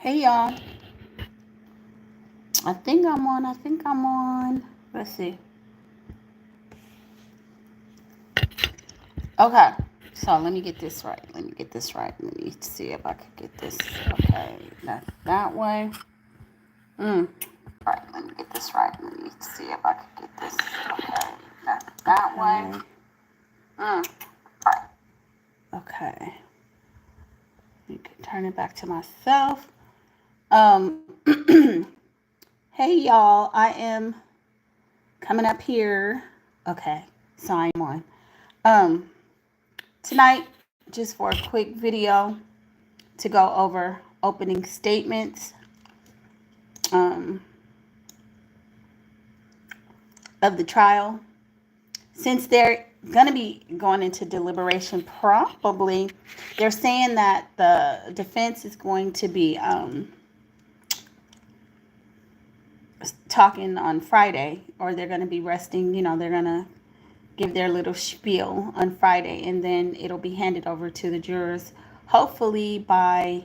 Hey y'all. I think I'm on. Let's see. Okay. So let me get this right. Let me see if I could get this. Okay. That's that way. Right. Let me get this right. Let me see if I could get this. Okay. That's that way. Right. Okay. You can turn it back to myself. Hey y'all. I am coming up here. Okay. So I'm on. Tonight, just for a quick video to go over opening statements of the trial. Since they're going to be going into deliberation, probably they're saying that the defense is going to be talking on Friday, or they're going to be resting. They're going to give their little spiel on Friday, and then it'll be handed over to the jurors, hopefully by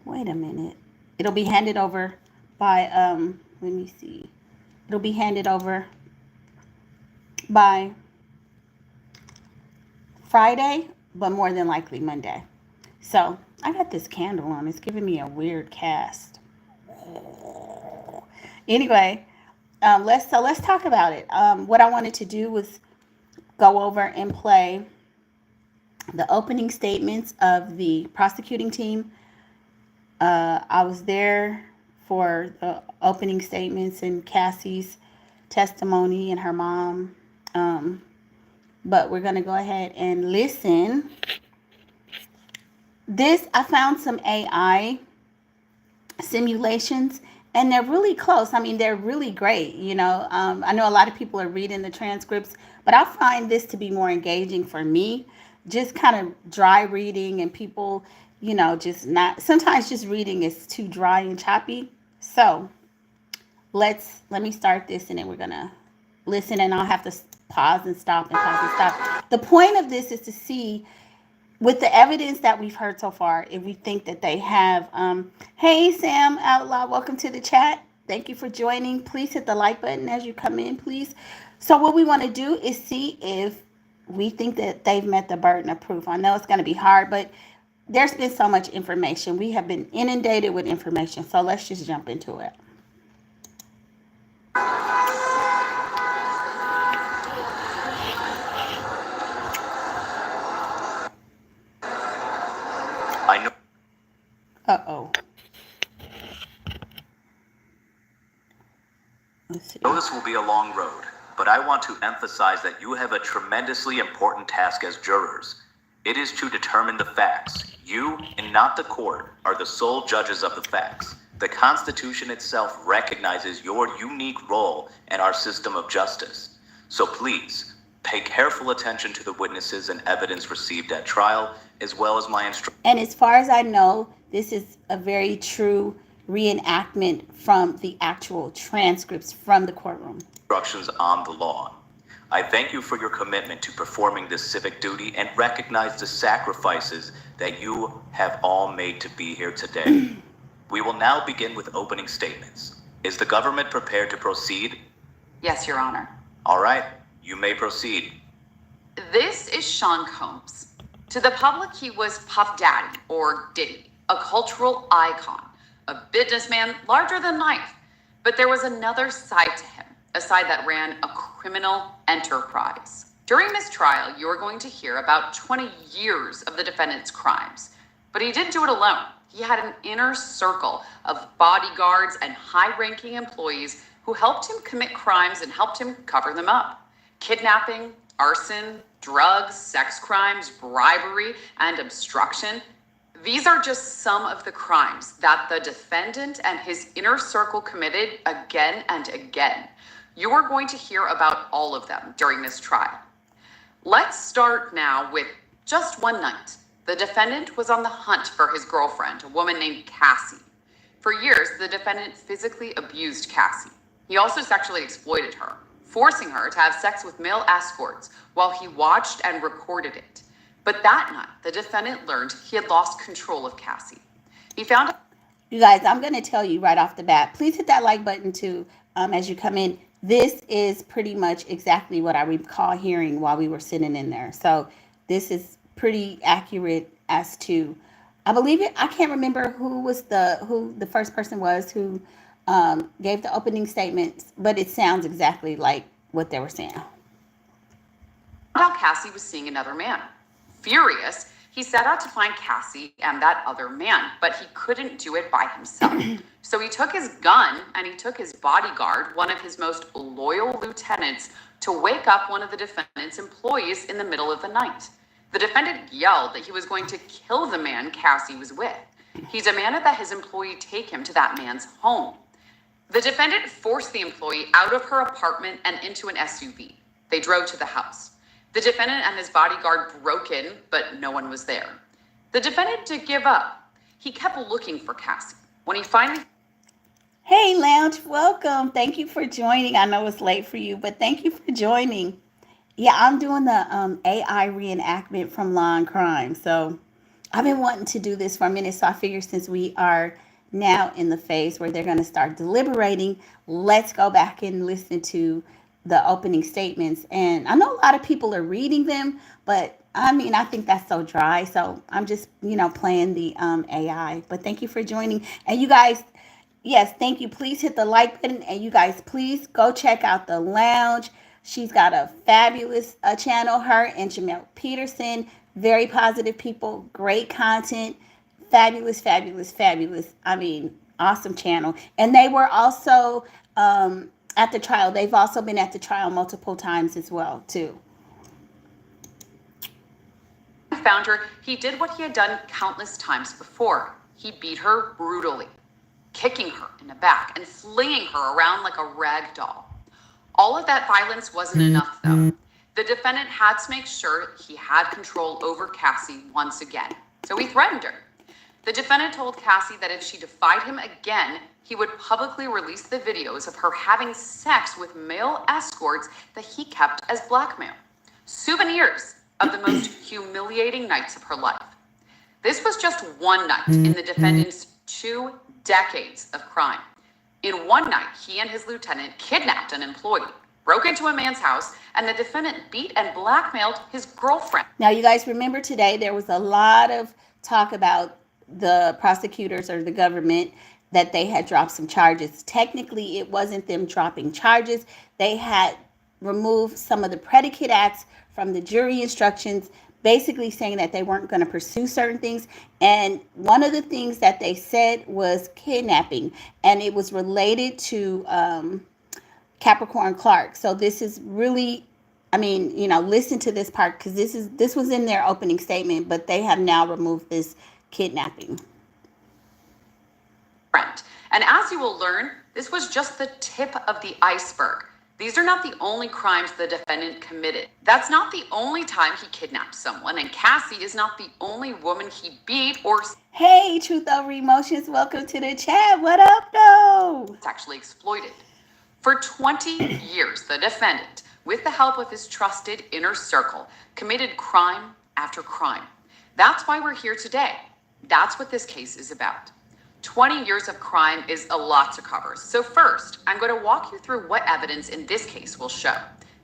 wait a minute. It'll be handed over by let me see. It'll be handed over by Friday, but more than likely Monday. So I got this candle on. It's giving me a weird cast. Anyway, let's talk about it. What I wanted to do was go over and play the opening statements of the prosecuting team. I was there for the opening statements and Cassie's testimony and her mom. But we're going to go ahead and listen. I found some AI simulations, and they're really close. I mean, they're really great. I know a lot of people are reading the transcripts, but I find this to be more engaging for me. Just kind of dry reading, and people, just not, sometimes just reading is too dry and choppy. So let me start this, and then we're going to listen, and I'll have to pause and stop and pause and stop. The point of this is to see, with the evidence that we've heard so far, if we think that they have, hey, Sam Outlaw, welcome to the chat. Thank you for joining. Please hit the like button as you come in, please. So what we want to do is see if we think that they've met the burden of proof. I know it's going to be hard, but there's been so much information. We have been inundated with information. So let's just jump into it. I know. Uh-oh. Let's see. I know this will be a long road, but I want to emphasize that you have a tremendously important task as jurors. It is to determine the facts. You, and not the court, are the sole judges of the facts. The Constitution itself recognizes your unique role in our system of justice. So please, pay careful attention to the witnesses and evidence received at trial, as well as my instructions. And as far as I know, this is a very true reenactment from the actual transcripts from the courtroom. Instructions on the law. I thank you for your commitment to performing this civic duty and recognize the sacrifices that you have all made to be here today. We will now begin with opening statements. Is the government prepared to proceed? Yes, Your Honor. All right, you may proceed. This is Sean Combs. To the public, he was Puff Daddy, or Diddy, a cultural icon, a businessman larger than life. But there was another side to him, a side that ran a criminal enterprise. During this trial, you're going to hear about 20 years of the defendant's crimes. But he didn't do it alone. He had an inner circle of bodyguards and high-ranking employees who helped him commit crimes and helped him cover them up. Kidnapping, arson, drugs, sex crimes, bribery, and obstruction. These are just some of the crimes that the defendant and his inner circle committed again and again. You are going to hear about all of them during this trial. Let's start now with just one night. The defendant was on the hunt for his girlfriend, a woman named Cassie. For years, the defendant physically abused Cassie. He also sexually exploited her, forcing her to have sex with male escorts while he watched and recorded it. But that night, the defendant learned he had lost control of Cassie. He found out. You guys, I'm going to tell you right off the bat, please hit that like button too as you come in. This is pretty much exactly what I recall hearing while we were sitting in there. So this is pretty accurate as to, I believe it. I can't remember who the first person was who gave the opening statements, but it sounds exactly like what they were saying. Cassie was seeing another man. Furious, he set out to find Cassie and that other man, but he couldn't do it by himself. So he took his gun and he took his bodyguard, one of his most loyal lieutenants, to wake up one of the defendant's employees in the middle of the night. The defendant yelled that he was going to kill the man Cassie was with. He demanded that his employee take him to that man's home. The defendant forced the employee out of her apartment and into an SUV. They drove to the house. The defendant and his bodyguard broke in, but no one was there. The defendant did give up. He kept looking for Cassie. When he finally... Hey, Lounge, welcome. Thank you for joining. I know it's late for you, but thank you for joining. Yeah, I'm doing the AI reenactment from Law and Crime. So I've been wanting to do this for a minute, so I figured since we are now in the phase where they're going to start deliberating, let's go back and listen to the opening statements. And I know a lot of people are reading them, but I mean, I think that's so dry. So I'm just, playing the AI. But thank you for joining. And you guys, yes, thank you. Please hit the like button. And you guys, please go check out the Lounge. She's got a fabulous channel, her and Jamel Peterson. Very positive people, great content, fabulous, fabulous, fabulous. I mean, awesome channel. And they were also at the trial. They've also been at the trial multiple times as well, too. Found her, he did what he had done countless times before. He beat her brutally, kicking her in the back and flinging her around like a rag doll. All of that violence wasn't enough, though. The defendant had to make sure he had control over Cassie once again, so he threatened her. The defendant told Cassie that if she defied him again, he would publicly release the videos of her having sex with male escorts that he kept as blackmail. Souvenirs of the most humiliating nights of her life. This was just one night in the defendant's 2 decades of crime. In one night, he and his lieutenant kidnapped an employee, broke into a man's house, and the defendant beat and blackmailed his girlfriend. Now, you guys remember today there was a lot of talk about the prosecutors or the government that they had dropped some charges. Technically, it wasn't them dropping charges. They had removed some of the predicate acts from the jury instructions, basically saying that they weren't going to pursue certain things. And one of the things that they said was kidnapping, and it was related to Capricorn Clark. So this is really, listen to this part, because this was in their opening statement, but they have now removed this kidnapping. And as you will learn, this was just the tip of the iceberg. These are not the only crimes the defendant committed. That's not the only time he kidnapped someone, and Cassie is not the only woman he beat or... Hey, Truth Over Emotions, welcome to the chat. What up, though? ...actually exploited. For 20 years, the defendant, with the help of his trusted inner circle, committed crime after crime. That's why we're here today. That's what this case is about. 20 years of crime is a lot to cover. So first, I'm going to walk you through what evidence in this case will show.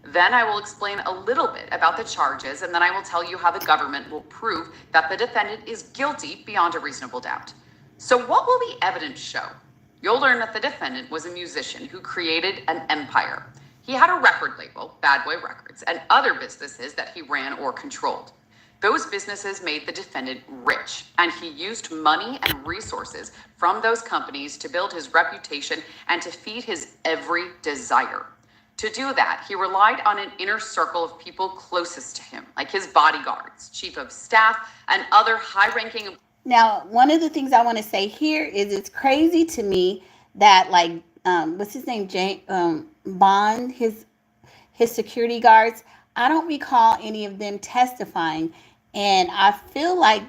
Then I will explain a little bit about the charges, and then I will tell you how the government will prove that the defendant is guilty beyond a reasonable doubt. So what will the evidence show? You'll learn that the defendant was a musician who created an empire. He had a record label, Bad Boy Records, and other businesses that he ran or controlled. Those businesses made the defendant rich, and he used money and resources from those companies to build his reputation and to feed his every desire. To do that, he relied on an inner circle of people closest to him, like his bodyguards, chief of staff, and other high-ranking... Now, one of the things I want to say here is it's crazy to me that, what's his name, Bond, his security guards, I don't recall any of them testifying. And I feel like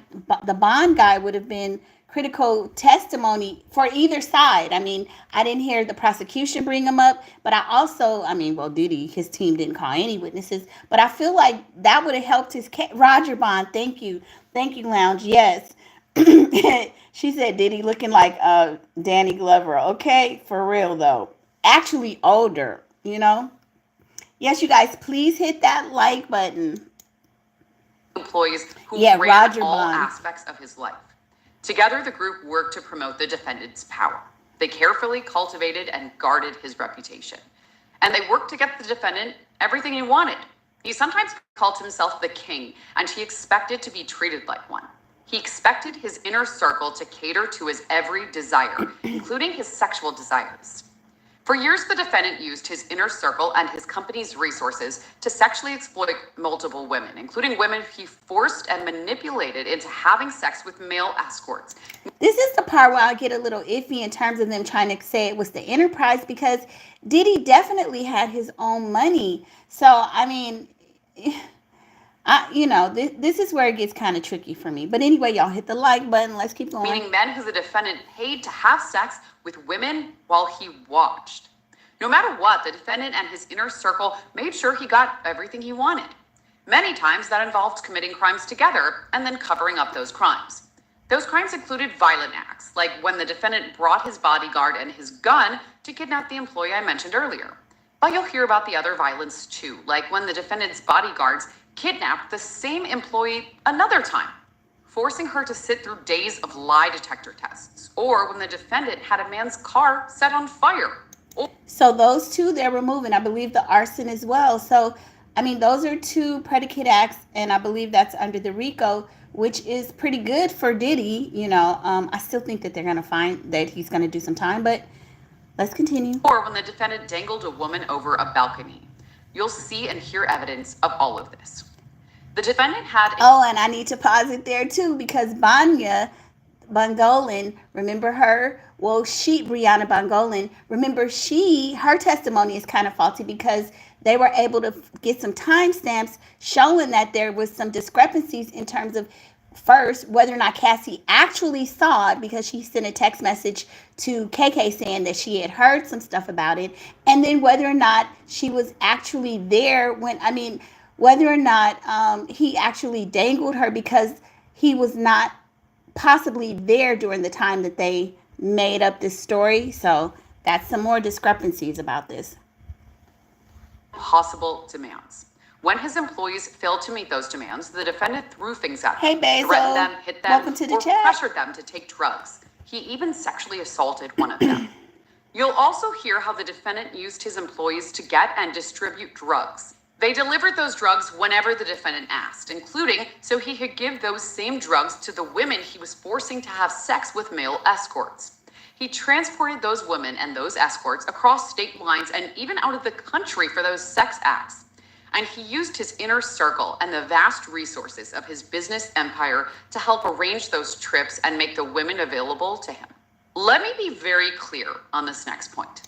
the Bond guy would have been critical testimony for either side. I mean, I didn't hear the prosecution bring him up, but I also, I mean, well, Diddy, his team didn't call any witnesses, but I feel like that would have helped his Roger Bond. Thank you, Lounge. Yes. She said Diddy looking like Danny Glover. Okay, for real though. Actually older, you know. Yes, you guys, please hit that like button. Employees who Yeah, ran Roger all Bond. aspects of his life. Together, the group worked to promote the defendant's power. They carefully cultivated and guarded his reputation. And they worked to get the defendant everything he wanted. He sometimes called himself the king, and he expected to be treated like one. He expected his inner circle to cater to his every desire, including his sexual desires. For years, the defendant used his inner circle and his company's resources to sexually exploit multiple women, including women he forced and manipulated into having sex with male escorts. This is the part where I get a little iffy in terms of them trying to say it was the enterprise, because Diddy definitely had his own money. So, I mean, this is where it gets kind of tricky for me. But anyway, y'all hit the like button. Let's keep going. Meaning men who the defendant paid to have sex with women while he watched. No matter what, the defendant and his inner circle made sure he got everything he wanted. Many times that involved committing crimes together and then covering up those crimes. Those crimes included violent acts, like when the defendant brought his bodyguard and his gun to kidnap the employee I mentioned earlier. But you'll hear about the other violence too, like when the defendant's bodyguards kidnapped the same employee another time, forcing her to sit through days of lie detector tests, or when the defendant had a man's car set on fire. So those two they're removing. I believe the arson as well. So, I mean, those are two predicate acts, and I believe that's under the RICO, which is pretty good for Diddy. I still think that they're going to find that he's going to do some time, but let's continue. Or when the defendant dangled a woman over a balcony. You'll see and hear evidence of all of this. The defendant had... Oh, and I need to pause it there too, because Bongolan, remember her? Well, Brianna Bongolan, remember her testimony is kind of faulty because they were able to get some timestamps showing that there was some discrepancies in terms of, first, whether or not Cassie actually saw it, because she sent a text message to KK saying that she had heard some stuff about it, and then whether or not she was actually there whether or not he actually dangled her, because he was not possibly there during the time that they made up this story. So that's some more discrepancies about this. Possible demands. When his employees failed to meet those demands, the defendant threw things at them, Hey, Basil. threatened them, hit them, Welcome to the or chat. pressured them to take drugs. He even sexually assaulted one of them. You'll also hear how the defendant used his employees to get and distribute drugs. They delivered those drugs whenever the defendant asked, including so he could give those same drugs to the women he was forcing to have sex with male escorts. He transported those women and those escorts across state lines and even out of the country for those sex acts. And he used his inner circle and the vast resources of his business empire to help arrange those trips and make the women available to him. Let me be very clear on this next point.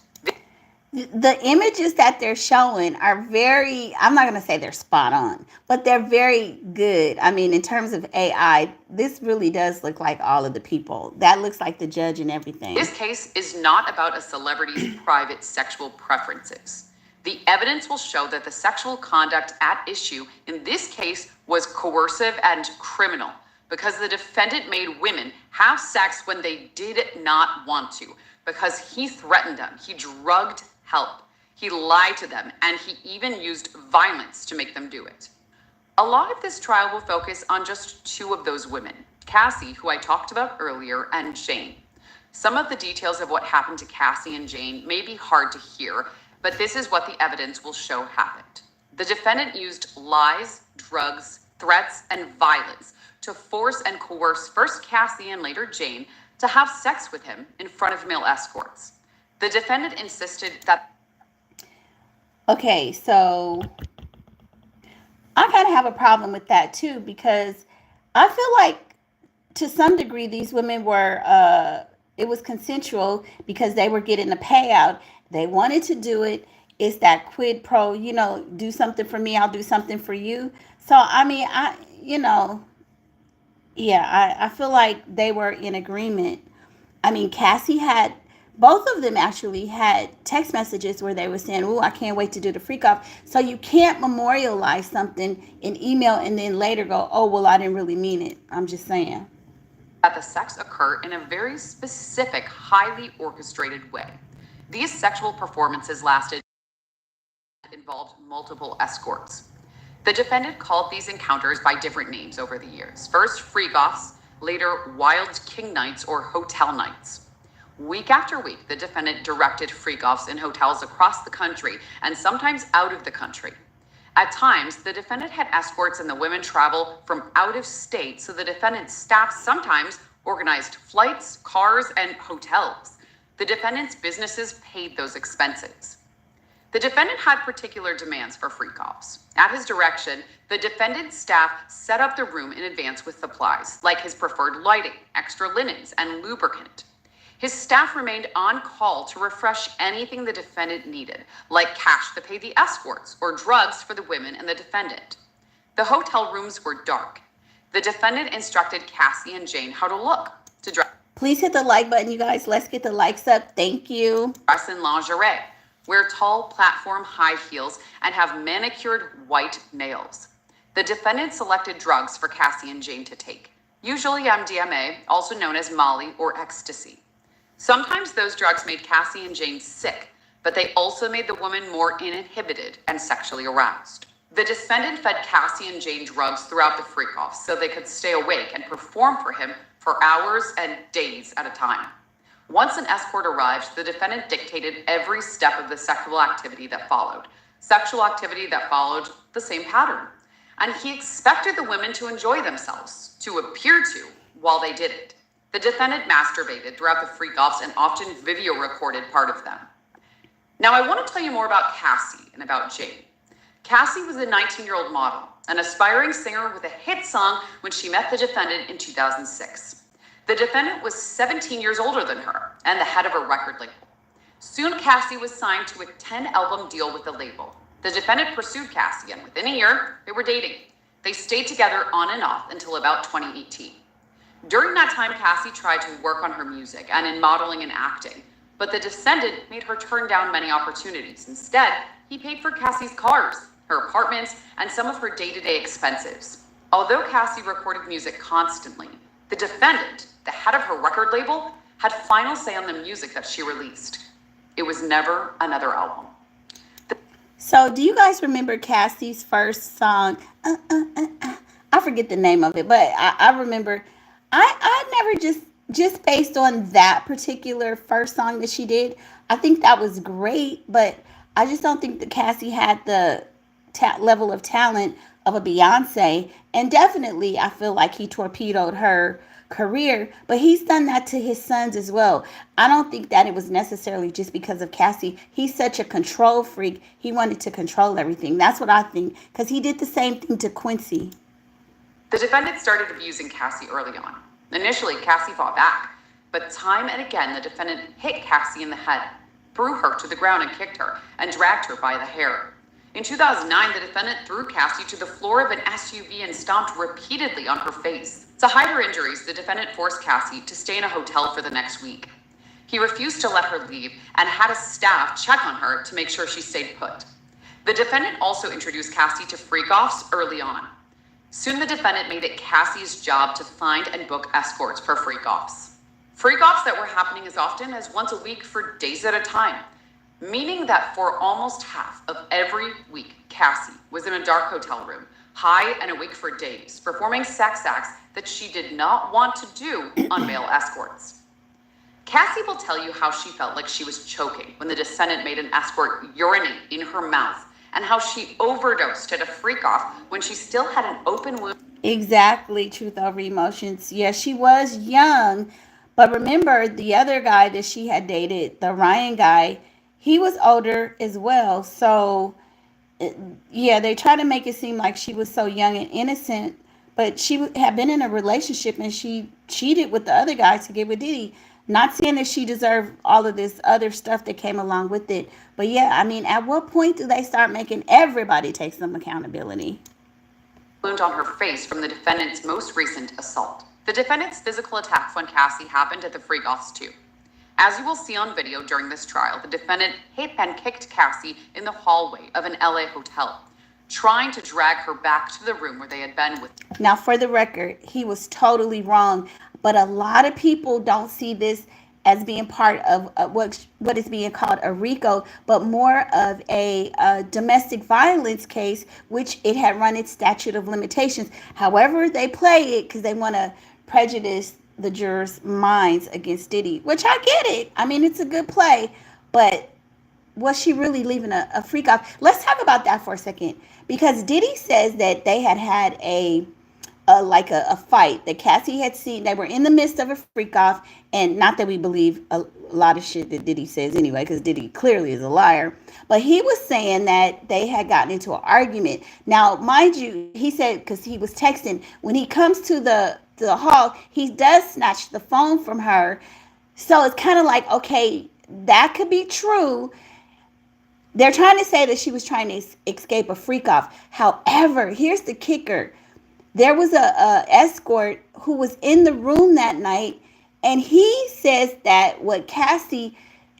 The images that they're showing are very, I'm not going to say they're spot on, but they're very good. I mean, in terms of AI, this really does look like all of the people. That looks like the judge and everything. This case is not about a celebrity's private sexual preferences. The evidence will show that the sexual conduct at issue in this case was coercive and criminal, because the defendant made women have sex when they did not want to, because he threatened them, he drugged help, he lied to them, and he even used violence to make them do it. A lot of this trial will focus on just two of those women, Cassie, who I talked about earlier, and Jane. Some of the details of what happened to Cassie and Jane may be hard to hear, but this is what the evidence will show happened. The defendant used lies, drugs, threats, and violence to force and coerce first Cassie and later Jane to have sex with him in front of male escorts. The defendant insisted that... Okay, so I kind of have a problem with that too, because I feel like to some degree these women were, it was consensual because they were getting a payout. They wanted to do it. It's that quid pro, do something for me, I'll do something for you. So, I mean, Yeah, I feel like they were in agreement. I mean, Cassie had, both of them actually had text messages where they were saying, "Oh, I can't wait to do the freak off." So you can't memorialize something in email and then later go, "Oh, well, I didn't really mean it." I'm just saying. That the sex occur in a very specific, highly orchestrated way. These sexual performances lasted involved multiple escorts. The defendant called these encounters by different names over the years. First, freakoffs, later, wild king nights or hotel nights. Week after week, the defendant directed freakoffs in hotels across the country and sometimes out of the country. At times, the defendant had escorts and the women travel from out of state, so the defendant's staff sometimes organized flights, cars, and hotels. The defendant's businesses paid those expenses. The defendant had particular demands for freakoffs. At his direction, the defendant's staff set up the room in advance with supplies, like his preferred lighting, extra linens, and lubricant. His staff remained on call to refresh anything the defendant needed, like cash to pay the escorts or drugs for the women and the defendant. The hotel rooms were dark. The defendant instructed Cassie and Jane how to look, to Please hit the like button, you guys. Let's get the likes up. Thank you. dress in lingerie, wear tall platform high heels, and have manicured white nails. The defendant selected drugs for Cassie and Jane to take, usually MDMA, also known as Molly or ecstasy. Sometimes those drugs made Cassie and Jane sick, but they also made the woman more inhibited and sexually aroused. The defendant fed Cassie and Jane drugs throughout the freak-off so they could stay awake and perform for him for hours and days at a time. Once an escort arrived, the defendant dictated every step of the sexual activity that followed the same pattern. And he expected the women to enjoy themselves, to appear to, while they did it. The defendant masturbated throughout the freak-offs and often video recorded part of them. Now I want to tell you more about Cassie and about Jane. Cassie was a 19-year-old model, an aspiring singer with a hit song when she met the defendant in 2006. The defendant was 17 years older than her and the head of a record label. Soon Cassie was signed to a 10-album deal with the label. The defendant pursued Cassie, and within a year, they were dating. They stayed together on and off until about 2018. During that time, Cassie tried to work on her music and in modeling and acting, but the defendant made her turn down many opportunities. Instead, he paid for Cassie's cars, her apartments, and some of her day-to-day expenses. Although Cassie recorded music constantly, the defendant, the head of her record label, had final say on the music that she released. It was never another album. So, do you guys remember Cassie's first song? I forget the name of it, but I remember. I never just based on that particular first song that she did. I think that was great, but I just don't think that Cassie had the level of talent of a Beyonce. And definitely, I feel like he torpedoed her career, but he's done that to his sons as well. I don't think that it was necessarily just because of Cassie. He's such a control freak. He wanted to control everything. That's what I think, because he did the same thing to Quincy. The defendant started abusing Cassie early on. Initially, Cassie fought back, but time and again, the defendant hit Cassie in the head, threw her to the ground and kicked her, and dragged her by the hair. In 2009, the defendant threw Cassie to the floor of an SUV and stomped repeatedly on her face. To hide her injuries, the defendant forced Cassie to stay in a hotel for the next week. He refused to let her leave and had a staff check on her to make sure she stayed put. The defendant also introduced Cassie to freak-offs early on. Soon the defendant made it Cassie's job to find and book escorts for freak-offs. Freak-offs that were happening as often as once a week for days at a time, meaning that for almost half of every week, Cassie was in a dark hotel room, high and awake for days, performing sex acts that she did not want to do on male escorts. Cassie will tell you how she felt like she was choking when the defendant made an escort urinate in her mouth, and how she overdosed at a freak-off when she still had an open wound. Exactly, truth over emotions. Yeah, she was young, but remember the other guy that she had dated, the Ryan guy, he was older as well. So, yeah, they try to make it seem like she was so young and innocent, but she had been in a relationship and she cheated with the other guy to get with Diddy. Not saying that she deserved all of this other stuff that came along with it. But yeah, I mean, at what point do they start making everybody take some accountability? wound on her face from the defendant's most recent assault. The defendant's physical attacks on Cassie happened at the freakoffs too. As you will see on video during this trial, the defendant hit and kicked Cassie in the hallway of an LA hotel, trying to drag her back to the room where they had been with. Now, for the record, he was totally wrong, but a lot of people don't see this as being part of what is being called a RICO, but more of a domestic violence case, which it had run its statute of limitations. However, they play it because they want to prejudice the jurors' minds against Diddy, which I get it. I mean, it's a good play, but was she really leaving a freak off? Let's talk about that for a second, because Diddy says that they had a fight that Cassie had seen. They were in the midst of a freak off, and not that we believe a lot of shit that Diddy says anyway, because Diddy clearly is a liar. But he was saying that they had gotten into an argument. Now, mind you, he said, because he was texting, when he comes to the hall, he does snatch the phone from her. So it's kind of like, okay, that could be true. They're trying to say that she was trying to escape a freak off. However, here's the kicker. There was a escort who was in the room that night, and he says that what Cassie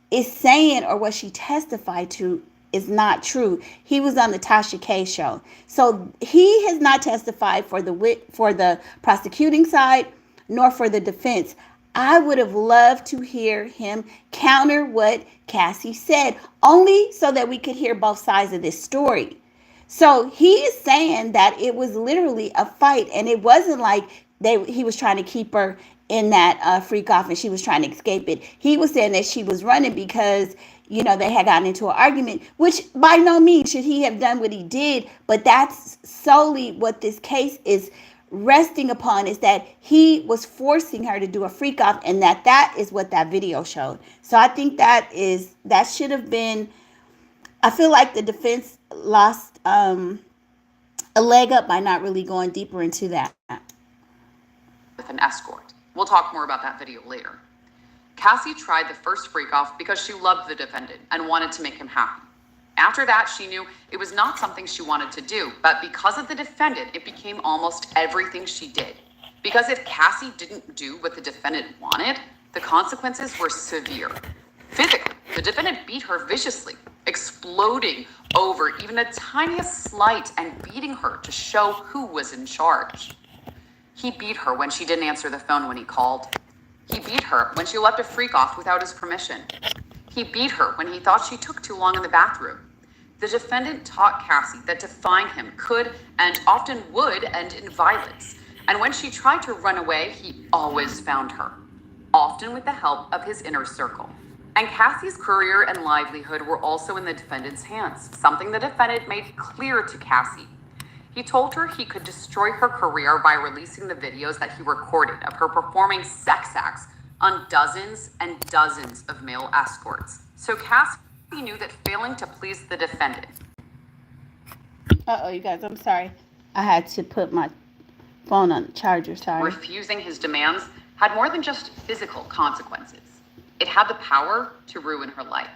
is saying, or what she testified to, is not true. He was on the Tasha K show. So he has not testified for the prosecuting side nor for the defense. I would have loved to hear him counter what Cassie said, only so that we could hear both sides of this story. So he is saying that it was literally a fight, and it wasn't like he was trying to keep her in that freak off and she was trying to escape it. He was saying that she was running because, they had gotten into an argument, which by no means should he have done what he did. But that's solely what this case is resting upon, is that he was forcing her to do a freak off, and that is what that video showed. So I think that should have been, I feel like the defense lost a leg up by not really going deeper into that. With an escort. We'll talk more about that video later. Cassie tried the first freak off because she loved the defendant and wanted to make him happy. After that, she knew it was not something she wanted to do, but because of the defendant, it became almost everything she did. Because if Cassie didn't do what the defendant wanted, the consequences were severe. Physically, the defendant beat her viciously, exploding over even the tiniest slight and beating her to show who was in charge. He beat her when she didn't answer the phone when he called. He beat her when she left a freak off without his permission. He beat her when he thought she took too long in the bathroom. The defendant taught Cassie that to find him could and often would end in violence. And when she tried to run away, he always found her, often with the help of his inner circle. And Cassie's career and livelihood were also in the defendant's hands, something the defendant made clear to Cassie. He told her he could destroy her career by releasing the videos that he recorded of her performing sex acts on dozens and dozens of male escorts. So Cassie knew that failing to please the defendant. You guys, I'm sorry. I had to put my phone on the charger, sorry. Refusing his demands had more than just physical consequences. It had the power to ruin her life.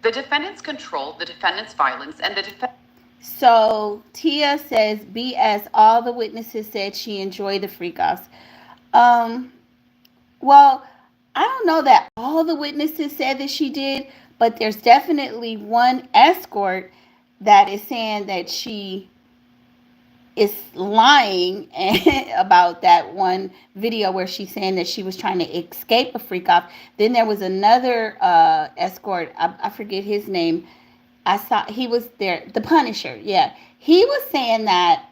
The defendants controlled the defendant's violence, and the So Tia says, BS, all the witnesses said she enjoyed the freak-offs. Well, I don't know that all the witnesses said that she did, but there's definitely one escort that is saying that she is lying about that one video where she's saying that she was trying to escape a freak-off. Then there was another escort, I forget his name. I saw he was there, the Punisher. Yeah, he was saying that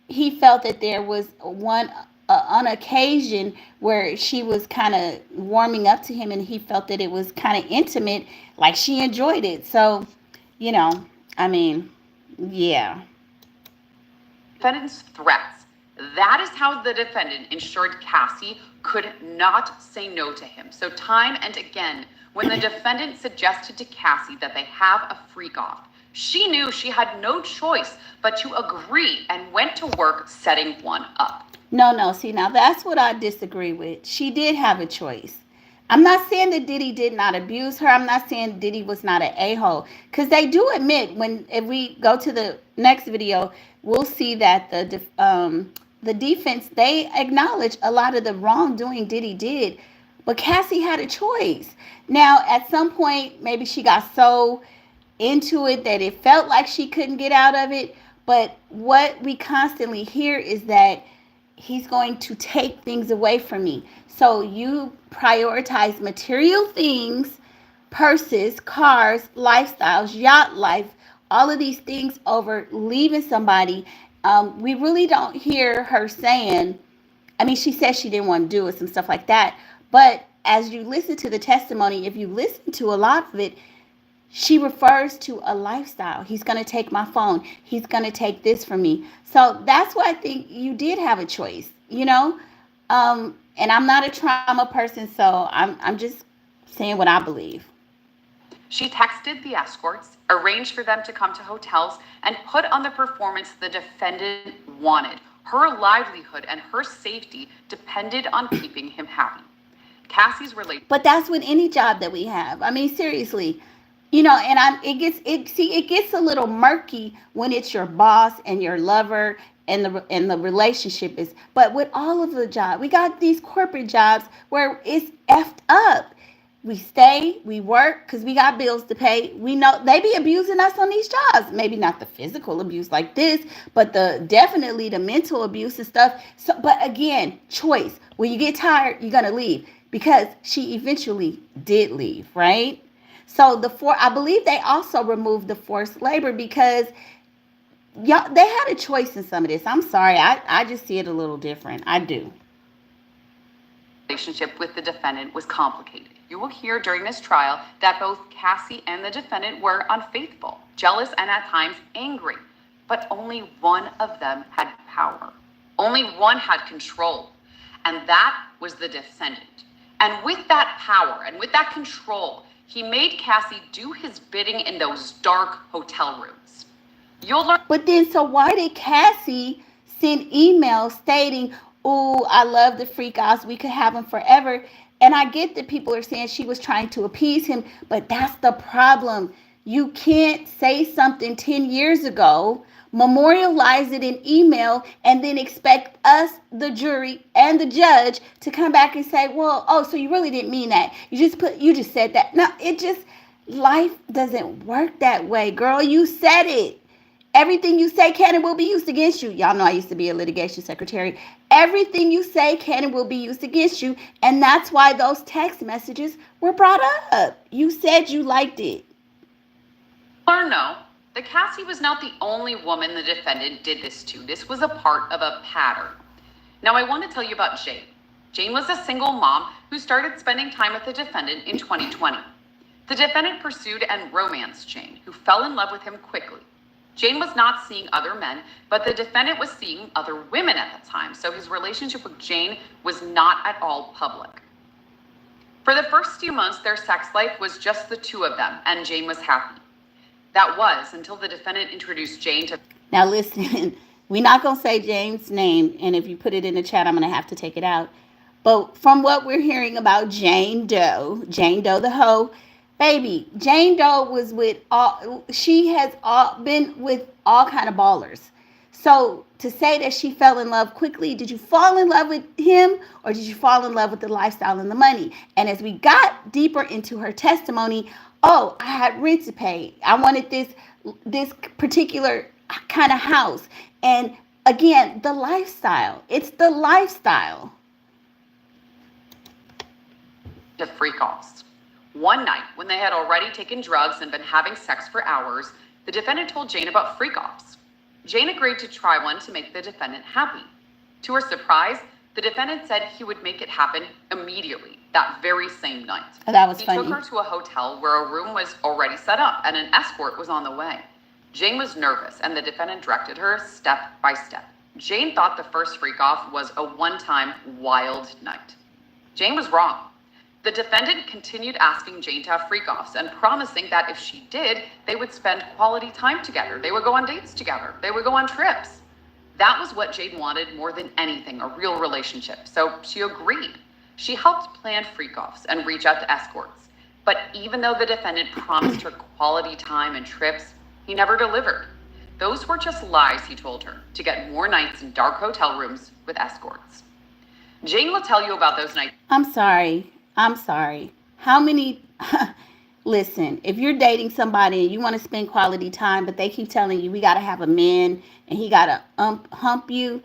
he felt that there was one on occasion where she was kind of warming up to him, and he felt that it was kind of intimate, like she enjoyed it. So, I mean, yeah. Defendant's threats. That is how the defendant ensured Cassie could not say no to him. So time and again, when the defendant suggested to Cassie that they have a freak off, she knew she had no choice but to agree and went to work setting one up. No, see, now that's what I disagree with. She did have a choice. I'm not saying that Diddy did not abuse her. I'm not saying Diddy was not an a-hole. Because they do admit, if we go to the next video, we'll see that the defense, they acknowledge a lot of the wrongdoing Diddy did. But Cassie had a choice. Now, at some point, maybe she got so into it that it felt like she couldn't get out of it. But what we constantly hear is that he's going to take things away from me. So you prioritize material things, purses, cars, lifestyles, yacht life, all of these things over leaving somebody. We really don't hear her saying, I mean, she says she didn't want to do it, some stuff like that. But as you listen to the testimony, if you listen to a lot of it, she refers to a lifestyle. He's going to take my phone. He's going to take this from me. So that's why I think you did have a choice, you know? And I'm not a trauma person, so I'm just saying what I believe. She texted the escorts, arranged for them to come to hotels, and put on the performance the defendant wanted. Her livelihood and her safety depended on keeping him happy. Cassie's relationship. But that's with any job that we have. I mean, seriously. You know, and it gets a little murky when it's your boss and your lover and the relationship is. But with all of the jobs, we got these corporate jobs where it's effed up. We stay, we work because we got bills to pay. We know they be abusing us on these jobs. Maybe not the physical abuse like this, but definitely the mental abuse and stuff. So, but again, choice. When you get tired, you're gonna leave, because she eventually did leave, right? So I believe they also removed the forced labor because they had a choice in some of this. I'm sorry, I just see it a little different. I do. Relationship with the defendant was complicated. You will hear during this trial that both Cassie and the defendant were unfaithful, jealous, and at times angry. But only one of them had power. Only one had control. And that was the defendant. And with that power and with that control, he made Cassie do his bidding in those dark hotel rooms. You'll learn. But then, so why did Cassie send emails stating, "Oh, I love the freakoffs. We could have them forever"? And I get that people are saying she was trying to appease him, but that's the problem. You can't say something 10 years ago, memorialize it in email, and then expect us, the jury, and the judge to come back and say, well, oh, so you really didn't mean that. You just said that. No, life doesn't work that way, girl. You said it. Everything you say can and will be used against you. Y'all know I used to be a litigation secretary. Everything you say can and will be used against you. And that's why those text messages were brought up. You said you liked it. Or no, that Cassie was not the only woman the defendant did this to. This was a part of a pattern. Now I want to tell you about Jane. Jane was a single mom who started spending time with the defendant in 2020. The defendant pursued and romanced Jane, who fell in love with him quickly. Jane was not seeing other men, but the defendant was seeing other women at the time, so his relationship with Jane was not at all public. For the first few months, their sex life was just the two of them, and Jane was happy. That was until the defendant introduced Jane to... Now listen, we're not going to say Jane's name, and if you put it in the chat, I'm going to have to take it out. But from what we're hearing about Jane Doe the hoe, baby, Jane Doe was she has been with all kind of ballers. So to say that she fell in love quickly, did you fall in love with him or did you fall in love with the lifestyle and the money? And as we got deeper into her testimony, oh, I had rent to pay. I wanted this particular kind of house. And again, the lifestyle. It's the lifestyle. To freakoffs. One night, when they had already taken drugs and been having sex for hours, the defendant told Jane about freakoffs. Jane agreed to try one to make the defendant happy. To her surprise, the defendant said he would make it happen immediately, that very same night. That was funny. He took her to a hotel where a room was already set up and an escort was on the way. Jane was nervous and the defendant directed her step by step. Jane thought the first freak-off was a one-time wild night. Jane was wrong. The defendant continued asking Jane to have freak-offs and promising that if she did, they would spend quality time together. They would go on dates together. They would go on trips. That was what Jane wanted more than anything, a real relationship. So she agreed. She helped plan freak-offs and reach out to escorts. But even though the defendant promised her quality time and trips, he never delivered. Those were just lies he told her to get more nights in dark hotel rooms with escorts. Jane will tell you about those nights. I'm sorry. How many... Listen, if you're dating somebody and you want to spend quality time, but they keep telling you we got to have a man and he got to hump you,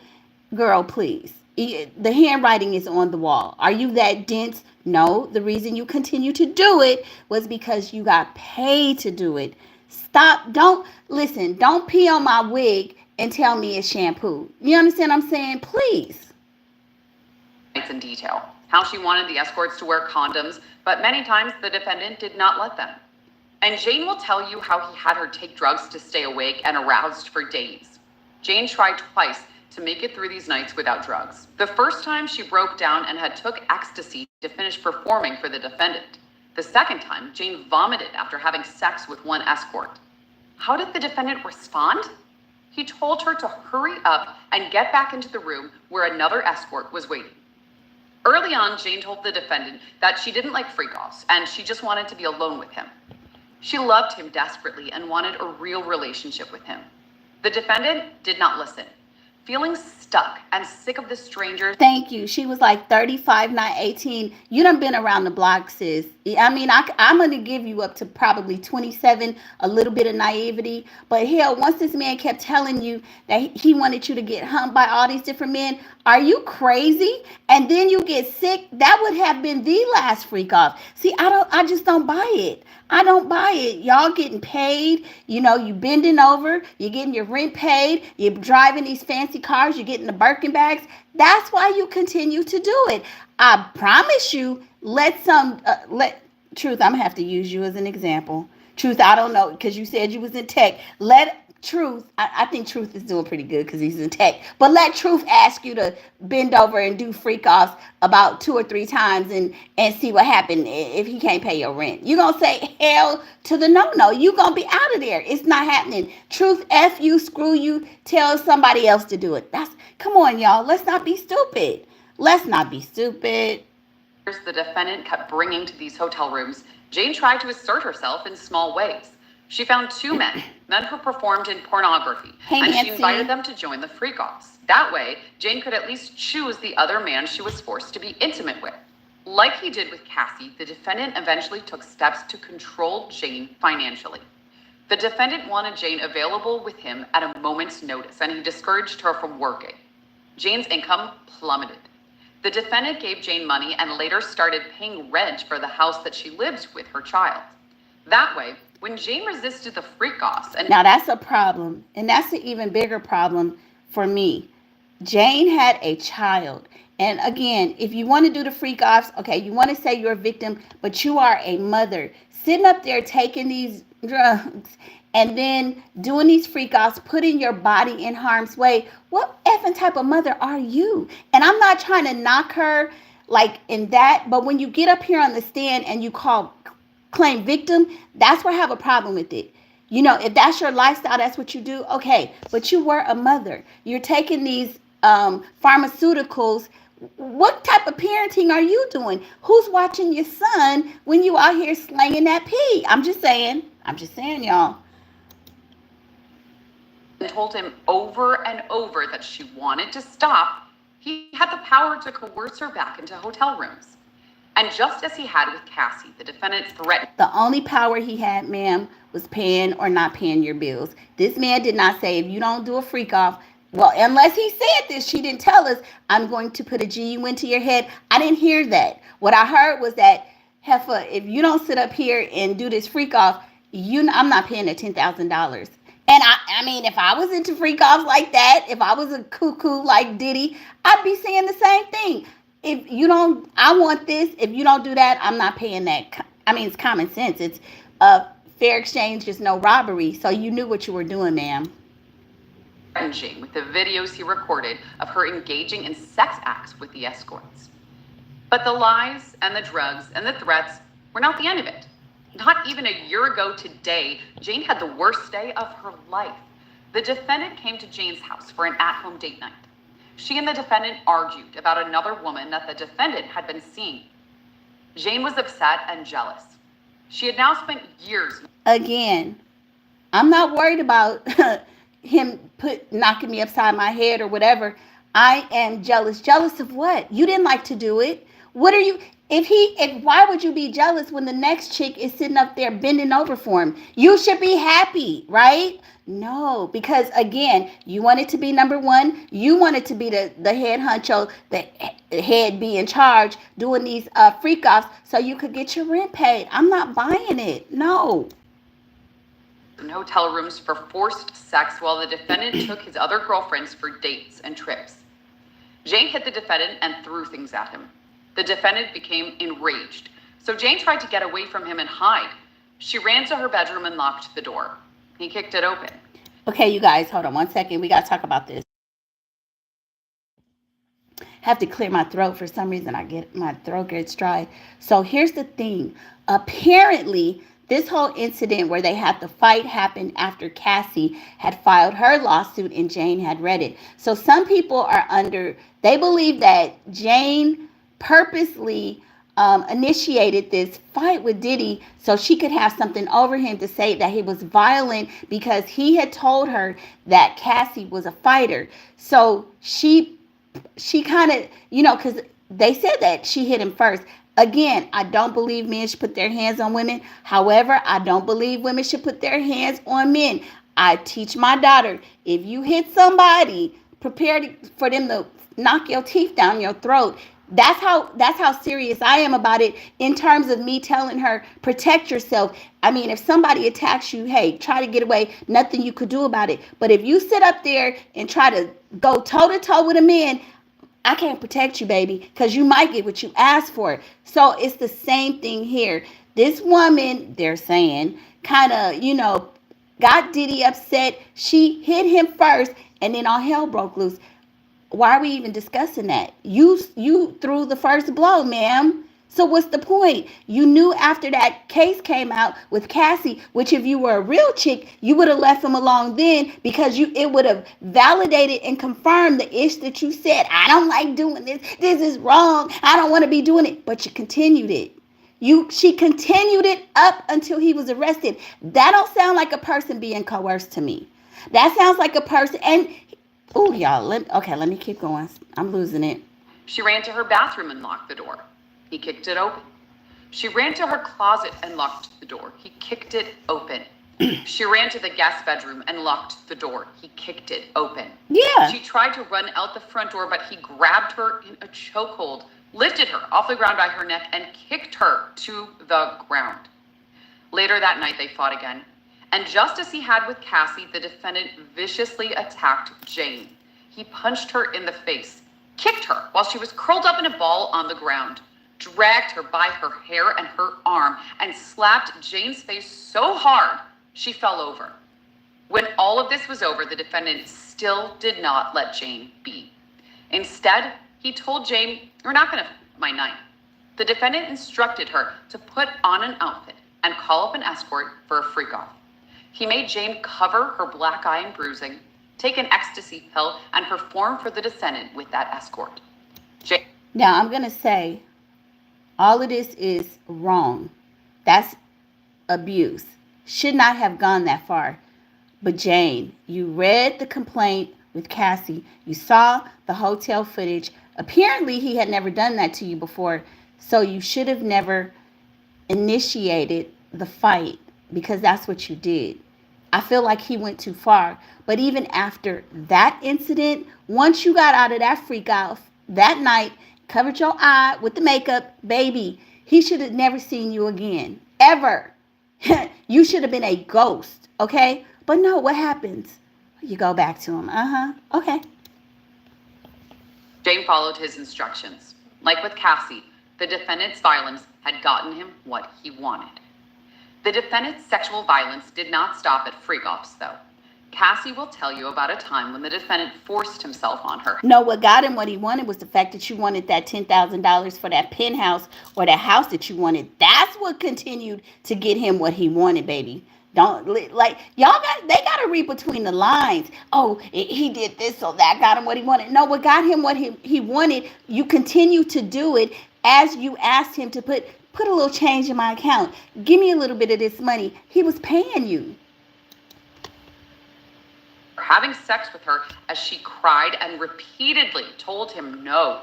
girl, please. The handwriting is on the wall. Are you that dense? No. The reason you continue to do it was because you got paid to do it. Stop. Don't pee on my wig and tell me it's shampoo. You understand what I'm saying? Please. In detail. How she wanted the escorts to wear condoms, but many times the defendant did not let them. And Jane will tell you how he had her take drugs to stay awake and aroused for days. Jane tried twice to make it through these nights without drugs. The first time she broke down and had took ecstasy to finish performing for the defendant. The second time, Jane vomited after having sex with one escort. How did the defendant respond? He told her to hurry up and get back into the room where another escort was waiting. Early on, Jane told the defendant that she didn't like freak-offs and she just wanted to be alone with him. She loved him desperately and wanted a real relationship with him. The defendant did not listen. Feeling stuck and sick of the strangers. Thank you. She was like 35, not 18. You done been around the block, sis. I mean, I'm going to give you up to probably 27, a little bit of naivety. But hell, once this man kept telling you that he wanted you to get humped by all these different men, are you crazy? And then you get sick. That would have been the last freak off. See, I just don't buy it. I don't buy it. Y'all getting paid. You know, you bending over. You're getting your rent paid. You're driving these fancy cars. You're getting the Birkin bags. That's why you continue to do it. I promise you, Truth, I'm going to have to use you as an example. Truth, I don't know, because you said you was in tech. I think Truth is doing pretty good because he's in tech. But let Truth ask you to bend over and do freak-offs about 2 or 3 times and see what happened if he can't pay your rent. You're going to say hell to the no. You're going to be out of there. It's not happening. Truth, F you, screw you, tell somebody else to do it. Come on, y'all. Let's not be stupid. The defendant kept bringing to these hotel rooms, Jane tried to assert herself in small ways. She found 2 men who performed in pornography, and she invited them to join the freak-offs. That way, Jane could at least choose the other man she was forced to be intimate with. Like he did with Cassie, the defendant eventually took steps to control Jane financially. The defendant wanted Jane available with him at a moment's notice, and he discouraged her from working. Jane's income plummeted. The defendant gave Jane money and later started paying rent for the house that she lived with her child. That way, when Jane resisted the freak-offs Now that's a problem, and that's an even bigger problem for me. Jane had a child. And again, if you want to do the freak-offs, okay, you want to say you're a victim, but you are a mother. Sitting up there taking these drugs and then doing these freak-offs, putting your body in harm's way. What effing type of mother are you? And I'm not trying to knock her like in that, but when you get up here on the stand and you claim victim, that's where I have a problem with it. You know, if that's your lifestyle, that's what you do, okay. But you were a mother. You're taking these pharmaceuticals. What type of parenting are you doing? Who's watching your son when you out here slanging that pee? I'm just saying, y'all. And told him over and over that she wanted to stop, he had the power to coerce her back into hotel rooms. And just as he had with Cassie, the defendant threatened. The only power he had, ma'am, was paying or not paying your bills. This man did not say, if you don't do a freak off, well, unless he said this, she didn't tell us, I'm going to put a GU into your head. I didn't hear that. What I heard was that, heifer, if you don't sit up here and do this freak off, I'm not paying the $10,000. And I mean, if I was into freak offs like that, if I was a cuckoo like Diddy, I'd be saying the same thing. If you don't, I want this. If you don't do that, I'm not paying that. I mean, it's common sense. It's a fair exchange, just no robbery. So you knew what you were doing, ma'am. With the videos he recorded of her engaging in sex acts with the escorts. But the lies and the drugs and the threats were not the end of it. Not even a year ago today, Jane had the worst day of her life. The defendant came to Jane's house for an at-home date night. She and the defendant argued about another woman that the defendant had been seeing. Jane was upset and jealous. She had now spent years. Again, I'm not worried about him knocking me upside my head or whatever. I am jealous. Jealous of what? You didn't like to do it. What are you? If why would you be jealous when the next chick is sitting up there bending over for him? You should be happy, right? No, because again, you wanted to be number one. You wanted to be the head honcho, the head be in charge, doing these freak offs so you could get your rent paid. I'm not buying it. No. In hotel rooms for forced sex while the defendant took his other girlfriends for dates and trips. Jane hit the defendant and threw things at him. The defendant became enraged, so Jane tried to get away from him and hide. She ran to her bedroom and locked the door. He kicked it open. Okay, you guys, hold on one second. We got to talk about this. Have to clear my throat for some reason. My throat gets dry. So here's the thing. Apparently, this whole incident where they had the fight happened after Cassie had filed her lawsuit and Jane had read it. So some people they believe that Jane purposely initiated this fight with Diddy so she could have something over him to say that he was violent because he had told her that Cassie was a fighter. So she kind of, because they said that she hit him first. Again, I don't believe men should put their hands on women. However, I don't believe women should put their hands on men. I teach my daughter, if you hit somebody, prepare for them to knock your teeth down your throat. That's how serious I am about it in terms of me telling her, protect yourself. I mean, if somebody attacks you, hey, try to get away. Nothing you could do about it. But if you sit up there and try to go toe-to-toe with a man, I can't protect you, baby, because you might get what you asked for. So it's the same thing here. This woman, they're saying, kind of, got Diddy upset. She hit him first, and then all hell broke loose. Why are we even discussing that? You threw the first blow, ma'am. So what's the point? You knew after that case came out with Cassie, which if you were a real chick, you would have left him alone then because it would have validated and confirmed the ish that you said. I don't like doing this. This is wrong. I don't want to be doing it. But you continued it. She continued it up until he was arrested. That don't sound like a person being coerced to me. That sounds like a person. And oh, y'all. Let me keep going. I'm losing it. She ran to her bathroom and locked the door. He kicked it open. She ran to her closet and locked the door. He kicked it open. She ran to the guest bedroom and locked the door. He kicked it open. Yeah. She tried to run out the front door, but he grabbed her in a chokehold, lifted her off the ground by her neck, and kicked her to the ground. Later that night, they fought again. And just as he had with Cassie, the defendant viciously attacked Jane. He punched her in the face, kicked her while she was curled up in a ball on the ground, dragged her by her hair and her arm, and slapped Jane's face so hard she fell over. When all of this was over, the defendant still did not let Jane be. Instead, he told Jane, "You're not going to my night." The defendant instructed her to put on an outfit and call up an escort for a freak-off. He made Jane cover her black eye and bruising, take an ecstasy pill, and perform for the defendant with that escort. Now, I'm going to say, all of this is wrong. That's abuse. Should not have gone that far. But Jane, you read the complaint with Cassie. You saw the hotel footage. Apparently, he had never done that to you before. So you should have never initiated the fight because that's what you did. I feel like he went too far. But even after that incident, once you got out of that freak off that night, covered your eye with the makeup, baby, he should have never seen you again. Ever. You should have been a ghost, okay? But no, what happens? You go back to him. Okay. Jane followed his instructions. Like with Cassie, the defendant's violence had gotten him what he wanted. The defendant's sexual violence did not stop at freak-offs, though. Cassie will tell you about a time when the defendant forced himself on her. No, what got him what he wanted was the fact that you wanted that $10,000 for that penthouse or that house that you wanted. That's what continued to get him what he wanted, baby. Don't like they gotta read between the lines. Oh, he did this, so that got him what he wanted. No, what got him what he wanted, you continue to do it as you asked him to put a little change in my account. Give me a little bit of this money. He was paying you. Having sex with her as she cried and repeatedly told him no.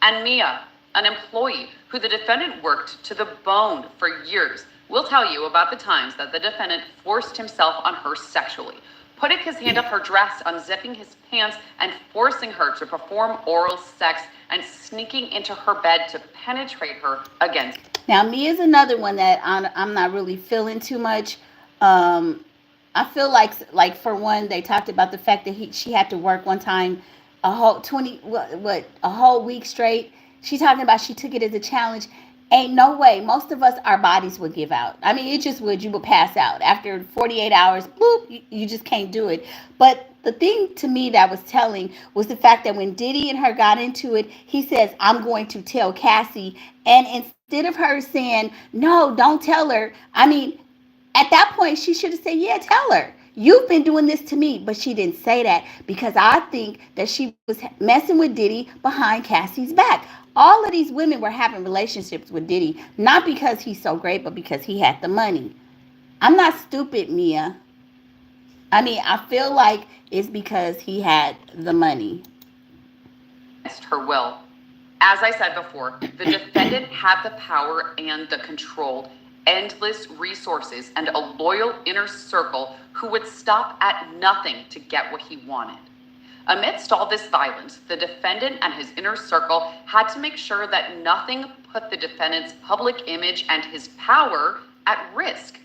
And Mia, an employee who the defendant worked to the bone for years, will tell you about the times that the defendant forced himself on her sexually, putting his hand up her dress, unzipping his pants, and forcing her to perform oral sex and sneaking into her bed to penetrate her again. Now, Mia's another one that I'm not really feeling too much. I feel like for one, they talked about the fact that she had to work one time a whole a whole week straight. She talking about she took it as a challenge. Ain't no way. Most of us, our bodies would give out. I mean, it just would. You would pass out after 48 hours. Bloop, you just can't do it. But the thing to me that was telling was the fact that when Diddy and her got into it, he says, I'm going to tell Cassie. And instead of her saying, no, don't tell her. I mean, at that point, she should have said, yeah, tell her. You've been doing this to me. But she didn't say that because I think that she was messing with Diddy behind Cassie's back. All of these women were having relationships with Diddy, not because he's so great, but because he had the money. I'm not stupid, Mia. I mean, I feel like it's because he had the money. Against her will. As I said before, the defendant had the power and the control, endless resources, and a loyal inner circle who would stop at nothing to get what he wanted. Amidst all this violence, the defendant and his inner circle had to make sure that nothing put the defendant's public image and his power at risk.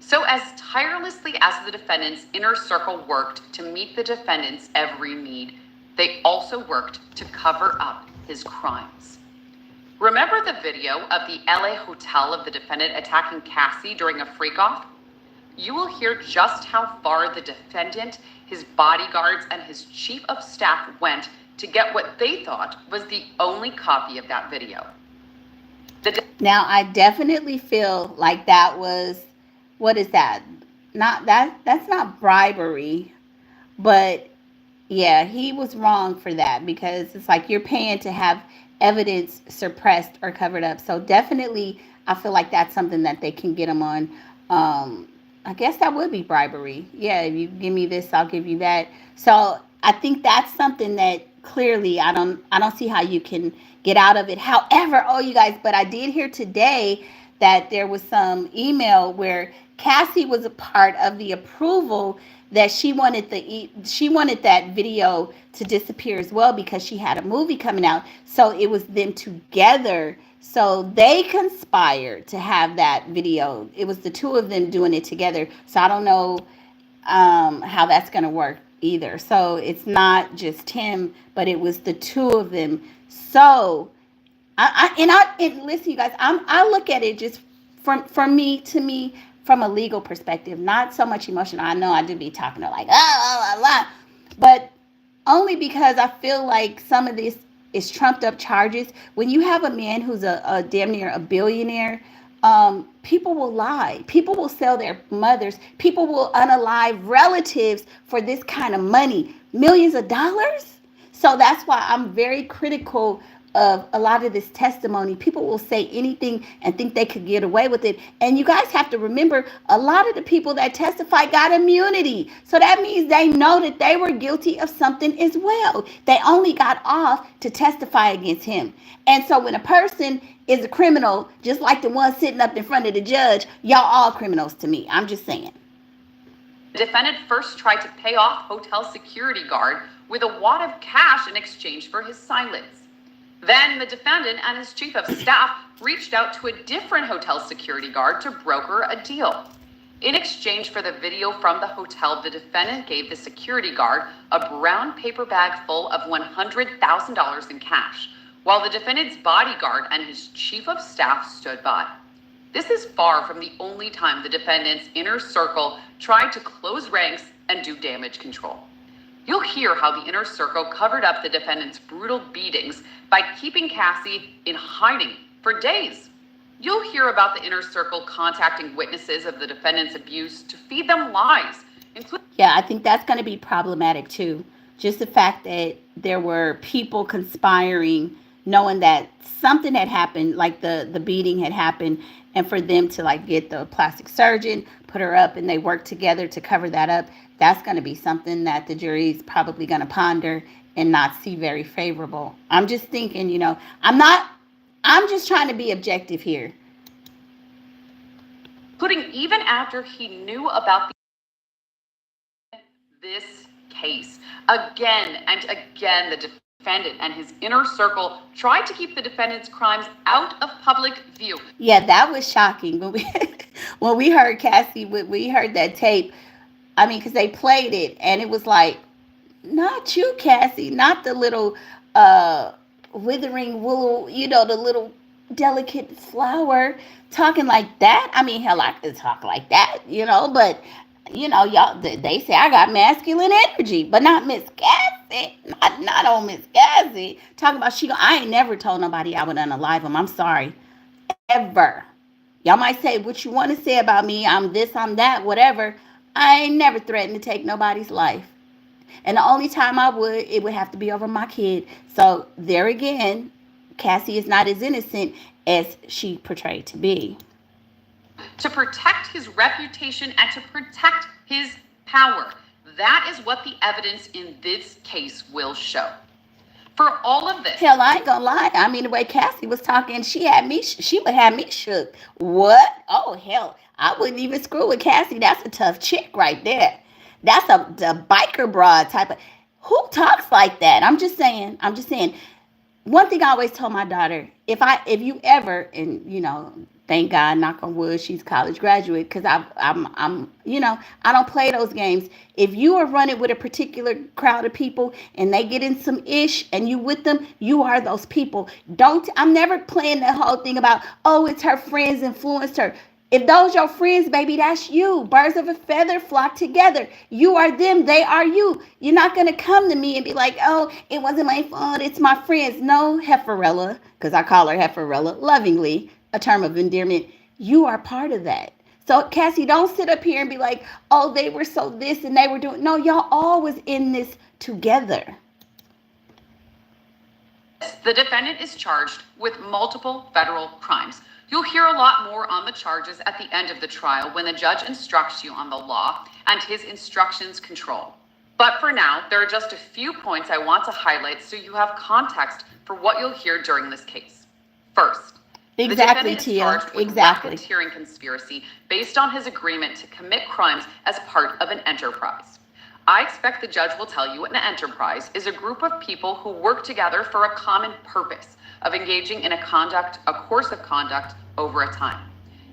So as tirelessly as the defendant's inner circle worked to meet the defendant's every need, they also worked to cover up his crimes. Remember the video of the LA hotel of the defendant attacking Cassie during a freak-off? You will hear just how far the defendant, his bodyguards, and his chief of staff went to get what they thought was the only copy of that video. Now, I definitely feel like that was, what is that? That's not bribery, but yeah, he was wrong for that because it's like you're paying to have evidence suppressed or covered up. So definitely, I feel like that's something that they can get him on. I guess that would be bribery. Yeah, if you give me this, I'll give you that. So I think that's something that clearly I don't see how you can get out of it. However, you guys, but I did hear today that there was some email where Cassie was a part of the approval that she wanted that video to disappear as well because she had a movie coming out. So it was them together. So they conspired to have that video. It was the two of them doing it together. So I don't know how that's going to work either. So it's not just him, but it was the two of them. So and listen, you guys, I look at it just from me from a legal perspective, not so much emotional. I know I do be talking to like but only because I feel like some of this is trumped up charges. When you have a man who's a damn near a billionaire, people will lie. People will sell their mothers. People will unalive relatives for this kind of money, millions of dollars. So that's why I'm very critical of a lot of this testimony. People will say anything and think they could get away with it. And you guys have to remember, a lot of the people that testify got immunity. So that means they know that they were guilty of something as well. They only got off to testify against him. And so when a person is a criminal, just like the one sitting up in front of the judge, y'all all criminals to me. I'm just saying. The defendant first tried to pay off hotel security guard with a wad of cash in exchange for his silence. Then the defendant and his chief of staff reached out to a different hotel security guard to broker a deal. In exchange for the video from the hotel, the defendant gave the security guard a brown paper bag full of $100,000 in cash, while the defendant's bodyguard and his chief of staff stood by. This is far from the only time the defendant's inner circle tried to close ranks and do damage control. You'll hear how the inner circle covered up the defendant's brutal beatings by keeping Cassie in hiding for days. You'll hear about the inner circle contacting witnesses of the defendant's abuse to feed them lies, including... Yeah, I think that's going to be problematic too. Just the fact that there were people conspiring, knowing that something had happened, like the beating had happened, and for them to like get the plastic surgeon, put her up, and they worked together to cover that up. That's going to be something that the jury is probably going to ponder and not see very favorable. I'm just thinking, I'm just trying to be objective here. Including even after he knew about this case. Again and again, the defendant and his inner circle tried to keep the defendant's crimes out of public view. Yeah, that was shocking. When we heard Cassie, we heard that tape, I mean, because they played it, and it was like, not you, Cassie, not the little withering willow, the little delicate flower talking like that. I mean, hell, I could talk like that, but y'all, they say I got masculine energy, but not Miss Cassie, not on Miss Cassie. Talking about I ain't never told nobody I would unalive them. I'm sorry, ever. Y'all might say what you want to say about me. I'm this, I'm that, whatever. I ain't never threatened to take nobody's life. And the only time I would, it would have to be over my kid. So there again, Cassie is not as innocent as she portrayed to be. To protect his reputation and to protect his power. That is what the evidence in this case will show. For all of this. Hell, I ain't gonna lie. I mean, the way Cassie was talking, she would have me shook. What? Oh, hell. I wouldn't even screw with Cassie. That's a tough chick right there. That's the biker broad type of. Who talks like that? I'm just saying. One thing I always told my daughter, if you ever, and thank God, knock on wood, she's a college graduate, because I'm I don't play those games. If you are running with a particular crowd of people and they get in some ish and you with them, you are those people. I'm never playing that whole thing about, oh, it's her friends influenced her. If those your friends, baby, that's you. Birds of a feather flock together. You are them. They are you. You're not going to come to me and be like, oh, it wasn't my fault. It's my friends. No, Heiferella, because I call her Heiferella lovingly, a term of endearment. You are part of that. So, Cassie, don't sit up here and be like, oh, they were so this and they were doing. No, y'all all was in this together. The defendant is charged with multiple federal crimes. You'll hear a lot more on the charges at the end of the trial when the judge instructs you on the law and his instructions control. But for now, there are just a few points I want to highlight so you have context for what you'll hear during this case. First, exactly, the defendant is charged with racketeering conspiracy based on his agreement to commit crimes as part of an enterprise. I expect the judge will tell you an enterprise is a group of people who work together for a common purpose of engaging in a course of conduct over a time.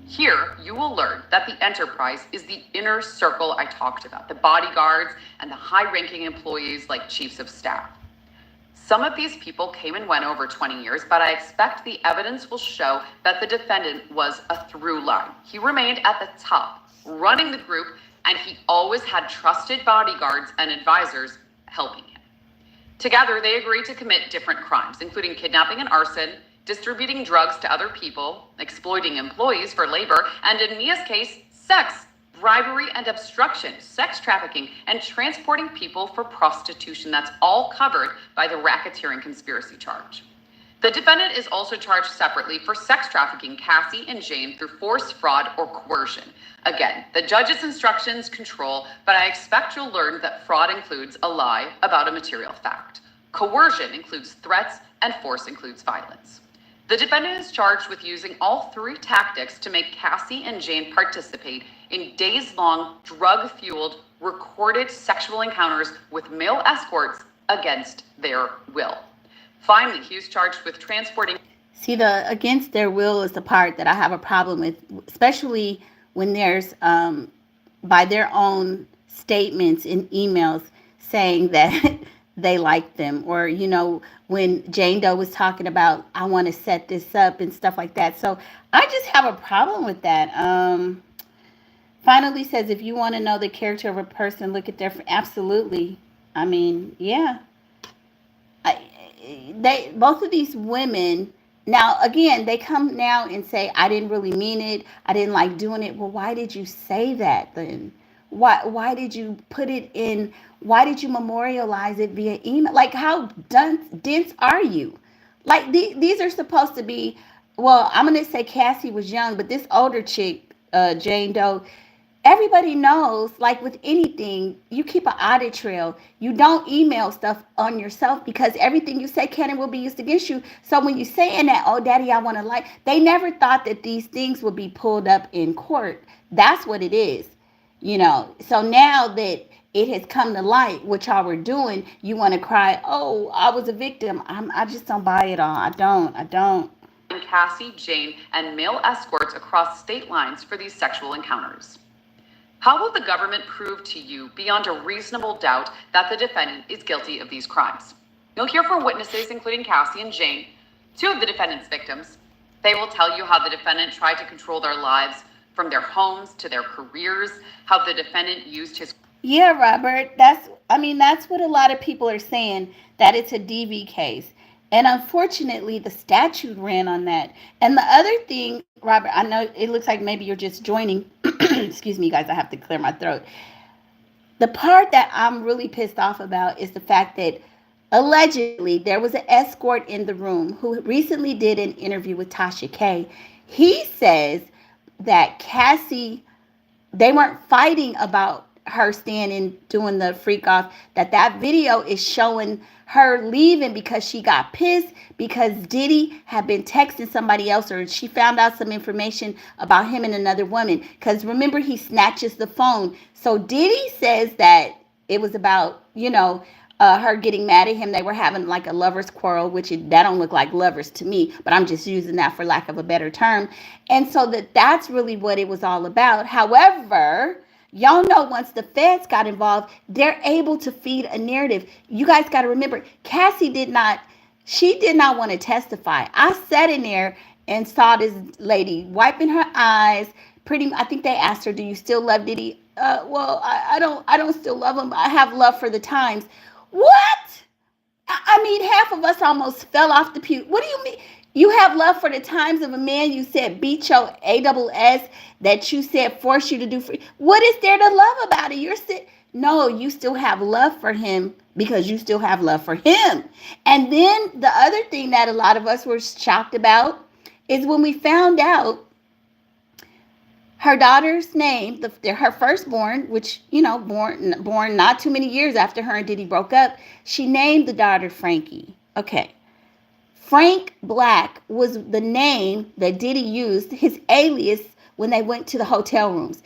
Here, you will learn that the enterprise is the inner circle I talked about, the bodyguards and the high-ranking employees like chiefs of staff. Some of these people came and went over 20 years, but I expect the evidence will show that the defendant was a through line. He remained at the top, running the group, and he always had trusted bodyguards and advisors helping him. Together, they agreed to commit different crimes, including kidnapping and arson, distributing drugs to other people, exploiting employees for labor, and in Mia's case, sex, bribery and obstruction, sex trafficking, and transporting people for prostitution. That's all covered by the racketeering conspiracy charge. The defendant is also charged separately for sex trafficking Cassie and Jane through force, fraud, or coercion. Again, the judge's instructions control, but I expect you'll learn that fraud includes a lie about a material fact. Coercion includes threats, and force includes violence. The defendant is charged with using all three tactics to make Cassie and Jane participate in days-long, drug-fueled, recorded sexual encounters with male escorts against their will. Finally, he was charged with transporting... See, the against their will is the part that I have a problem with, especially when there's, by their own statements in emails, saying that they like them, or when Jane Doe was talking about, I want to set this up and stuff like that. So I just have a problem with that. Finally says, if you want to know the character of a person, look at their... Absolutely. I mean, yeah. Both of these women Now, again, they come now and say, I didn't really mean it. I didn't like doing it. Well, why did you say that then? Why did you put it in? Why did you memorialize it via email? Like, how dense are you? Like, these are supposed to be, well, I'm going to say Cassie was young, but this older chick, Jane Doe, everybody knows, like with anything, you keep an audit trail. You don't email stuff on yourself because everything you say can and will be used against you. So when you saying that, oh, daddy, I want to like, they never thought that these things would be pulled up in court. That's what it is, you know. So now that it has come to light what y'all were doing, you want to cry, oh, I was a victim. I just don't buy it all. I don't. Cassie, Jane, and male escorts across state lines for these sexual encounters. How will the government prove to you beyond a reasonable doubt that the defendant is guilty of these crimes? You'll hear from witnesses, including Cassie and Jane, two of the defendant's victims. They will tell you how the defendant tried to control their lives, from their homes to their careers, how the defendant used his... Yeah, Robert, that's what a lot of people are saying, that it's a DV case. And unfortunately, the statute ran on that. And the other thing, Robert, I know it looks like maybe you're just joining. Excuse me, guys, I have to clear my throat. The part that I'm really pissed off about is the fact that allegedly there was an escort in the room who recently did an interview with Tasha K. He says that Cassie, they weren't fighting about her standing doing the freak off, that video is showing her leaving because she got pissed because Diddy had been texting somebody else, or she found out some information about him and another woman, because remember, he snatches the phone. So Diddy says that it was about, her getting mad at him. They were having like a lover's quarrel, which that don't look like lovers to me, but I'm just using that for lack of a better term. And so that's really what it was all about. However, y'all know once the feds got involved, they're able to feed a narrative. You guys got to remember, Cassie did not want to testify. I sat in there and saw this lady wiping her eyes. I think they asked her, do you still love Diddy? Well, I don't still love him. I have love for the times. What? I mean, half of us almost fell off the pew. What do you mean? You have love for the times of a man you said beat your ASS, that you said forced you to do free. What is there to love about it? No, you still have love for him because you still have love for him. And then the other thing that a lot of us were shocked about is when we found out her daughter's name, her firstborn, which, born not too many years after her and Diddy broke up, she named the daughter Frankie. Okay. Frank Black was the name that Diddy used, his alias, when they went to the hotel rooms.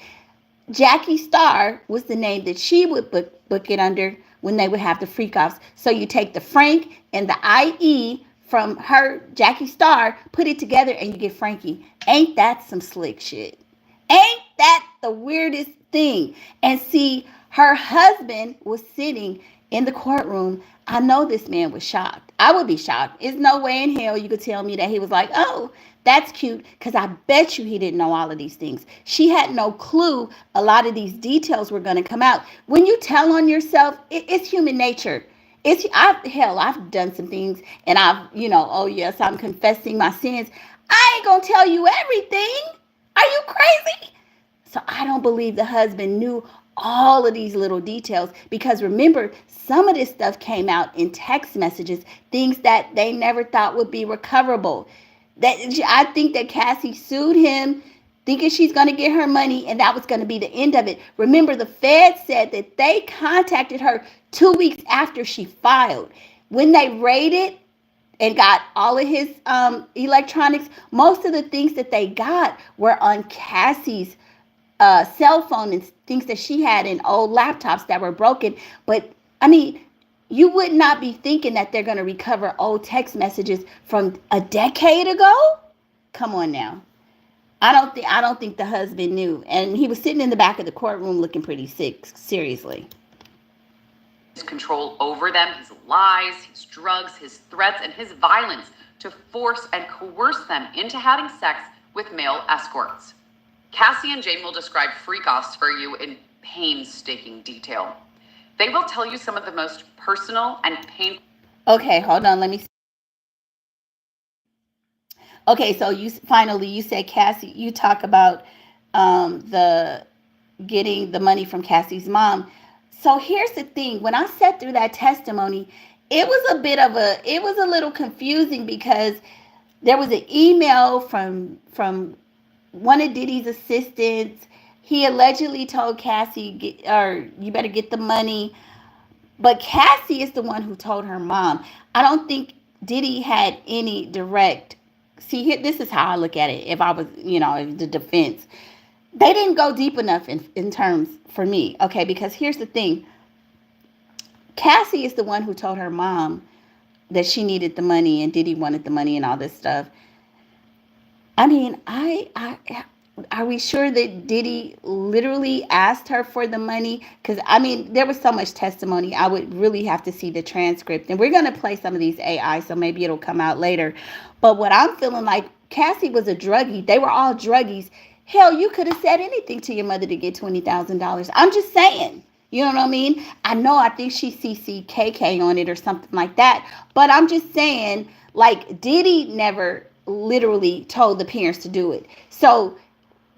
Jackie Star was the name that she would book it under when they would have the freak-offs. So you take the Frank and the IE from her, Jackie Star, put it together, and you get Frankie. Ain't that some slick shit? Ain't that the weirdest thing? And see, her husband was sitting in the courtroom. I know this man was shocked. I would be shocked. There's no way in hell you could tell me that he was like, oh, that's cute, because I bet you he didn't know all of these things. She had no clue a lot of these details were going to come out. When you tell on yourself, it's human nature. I've done some things, and oh yes, I'm confessing my sins. I ain't going to tell you everything. Are you crazy? So I don't believe the husband knew all of these little details, because remember, some of this stuff came out in text messages, things that they never thought would be recoverable. I think that Cassie sued him thinking she's going to get her money, and that was going to be the end of it. Remember, the Fed said that they contacted her 2 weeks after she filed. When they raided and got all of his electronics, most of the things that they got were on Cassie's cell phone and things that she had in old laptops that were broken. But I mean, you would not be thinking that they're going to recover old text messages from a decade ago. Come on now. I don't think the husband knew, and he was sitting in the back of the courtroom looking pretty sick. Seriously. His control over them, his lies, his drugs, his threats, and his violence to force and coerce them into having sex with male escorts. Cassie and Jane will describe freak-offs for you in painstaking detail. They will tell you some of the most personal and painful... Okay, hold on. Let me... Okay, so you said Cassie. You talk about the getting the money from Cassie's mom. So here's the thing: when I sat through that testimony, it was a little confusing because there was an email from one of Diddy's assistants. He allegedly told Cassie, or you better get the money. But Cassie is the one who told her mom. I don't think Diddy had any direct. See, here, this is how I look at it. If I was, the defense, they didn't go deep enough in terms for me. Okay, because here's the thing: Cassie is the one who told her mom that she needed the money and Diddy wanted the money and all this stuff. I mean, I are we sure that Diddy literally asked her for the money? Because I mean, there was so much testimony. I would really have to see the transcript, and we're gonna play some of these AI, so maybe it'll come out later. But what I'm feeling like, Cassie was a druggie. They were all druggies. Hell, you could have said anything to your mother to get $20,000. I'm just saying. You know what I mean? I think she CC'd KK on it or something like that. But I'm just saying, like, Diddy never literally told the parents to do it. So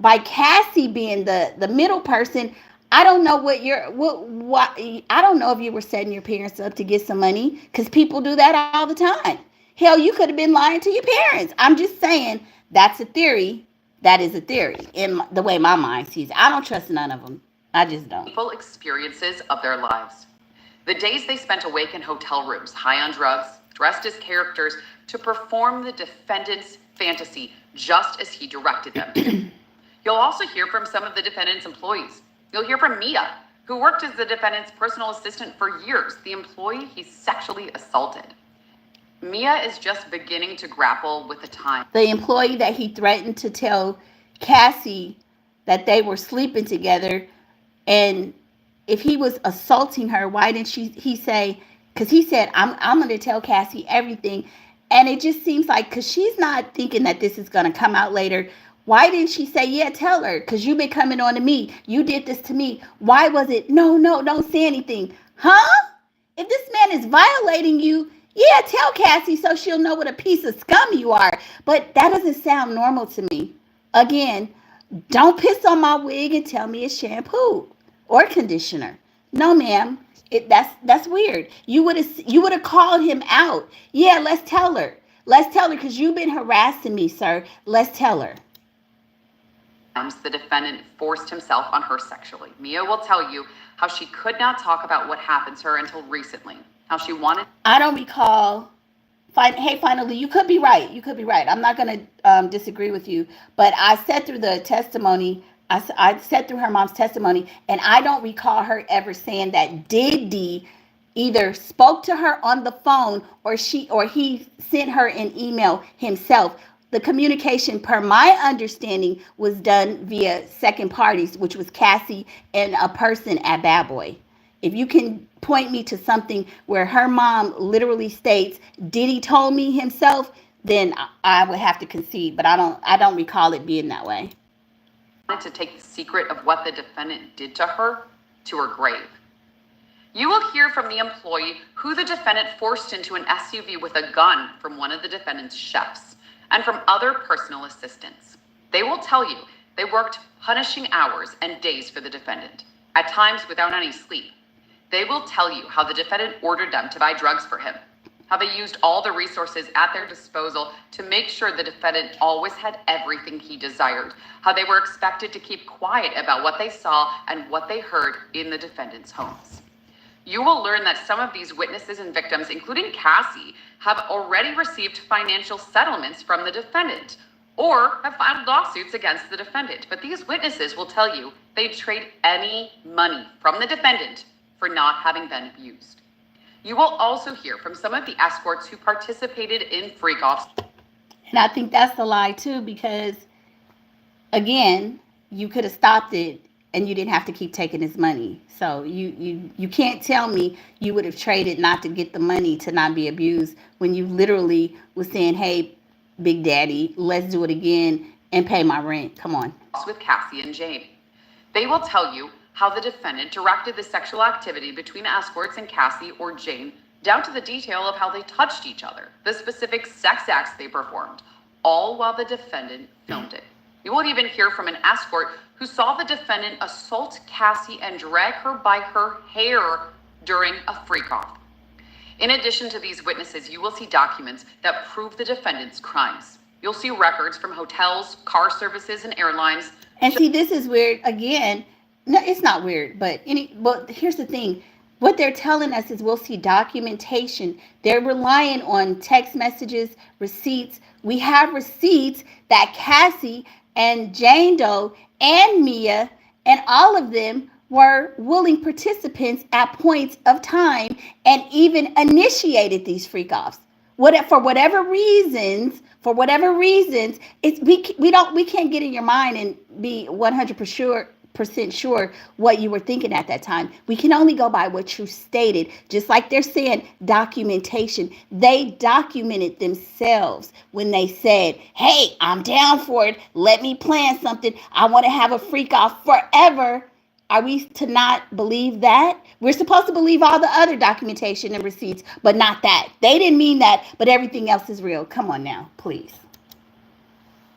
by Cassie being the middle person, I don't know what I don't know if you were setting your parents up to get some money, because people do that all the time. Hell, you could have been lying to your parents. I'm just saying, that's a theory. That is a theory in the way my mind sees it. I don't trust none of them. I just don't. Full experiences of their lives. The days they spent awake in hotel rooms, high on drugs, dressed as characters to perform the defendant's fantasy just as he directed them to. You'll also hear from some of the defendant's employees. You'll hear from Mia, who worked as the defendant's personal assistant for years, the employee he sexually assaulted. Mia is just beginning to grapple with the time. The employee that he threatened to tell Cassie that they were sleeping together, and if he was assaulting her, why didn't he say, because he said, I'm going to tell Cassie everything. And it just seems like, because she's not thinking that this is going to come out later, why didn't she say, yeah, tell her, because you've been coming on to me. You did this to me. Why was it, no, don't say anything. Huh? If this man is violating you, yeah, tell Cassie so she'll know what a piece of scum you are. But that doesn't sound normal to me. Again, don't piss on my wig and tell me it's shampoo or conditioner. No, ma'am. That's weird. You would have called him out. Yeah, let's tell her. Let's tell her, because you've been harassing me, sir. Let's tell her. The defendant forced himself on her sexually. Mia will tell you how she could not talk about what happened to her until recently. How she wanted. I don't recall. Hey, finally, you could be right. I'm not going to disagree with you. But I sat through the testimony. I sat through her mom's testimony, and I don't recall her ever saying that Diddy either spoke to her on the phone or he sent her an email himself. The communication, per my understanding, was done via second parties, which was Cassie and a person at Bad Boy. If you can point me to something where her mom literally states, Diddy told me himself, then I would have to concede. But I don't recall it being that way. To take the secret of what the defendant did to her to her grave. You will hear from the employee who the defendant forced into an SUV with a gun from one of the defendant's chefs and from other personal assistants. They will tell you they worked punishing hours and days for the defendant, at times without any sleep. They will tell you how the defendant ordered them to buy drugs for him, how they used all the resources at their disposal to make sure the defendant always had everything he desired, how they were expected to keep quiet about what they saw and what they heard in the defendant's homes. You will learn that some of these witnesses and victims, including Cassie, have already received financial settlements from the defendant or have filed lawsuits against the defendant. But these witnesses will tell you they'd trade any money from the defendant for not having been abused. You will also hear from some of the escorts who participated in freakoffs. And I think that's the lie too, because again, you could have stopped it and you didn't have to keep taking his money. So you can't tell me you would have traded not to get the money to not be abused when you literally was saying, hey, Big Daddy, let's do it again and pay my rent. Come on. With Cassie and Jane. They will tell you how the defendant directed the sexual activity between escorts and Cassie or Jane, down to the detail of how they touched each other, the specific sex acts they performed, all while the defendant filmed it. You will even hear from an escort who saw the defendant assault Cassie and drag her by her hair during a freak-off. In addition to these witnesses, you will see documents that prove the defendant's crimes. You'll see records from hotels, car services, and airlines. And see, this is weird. Again, no, it's not weird, but here's the thing. What they're telling us is we'll see documentation. They're relying on text messages, receipts. We have receipts that Cassie and Jane Doe and Mia and all of them were willing participants at points of time and even initiated these freak-offs. For whatever reasons, it's we can't get in your mind and be 100% sure what you were thinking at that time. We can only go by what you stated. Just like they're saying documentation, they documented themselves when they said, "Hey, I'm down for it. Let me plan something. I want to have a freak off forever." Are we to not believe that? We're supposed to believe all the other documentation and receipts, but not that. They didn't mean that, but everything else is real. Come on now, please.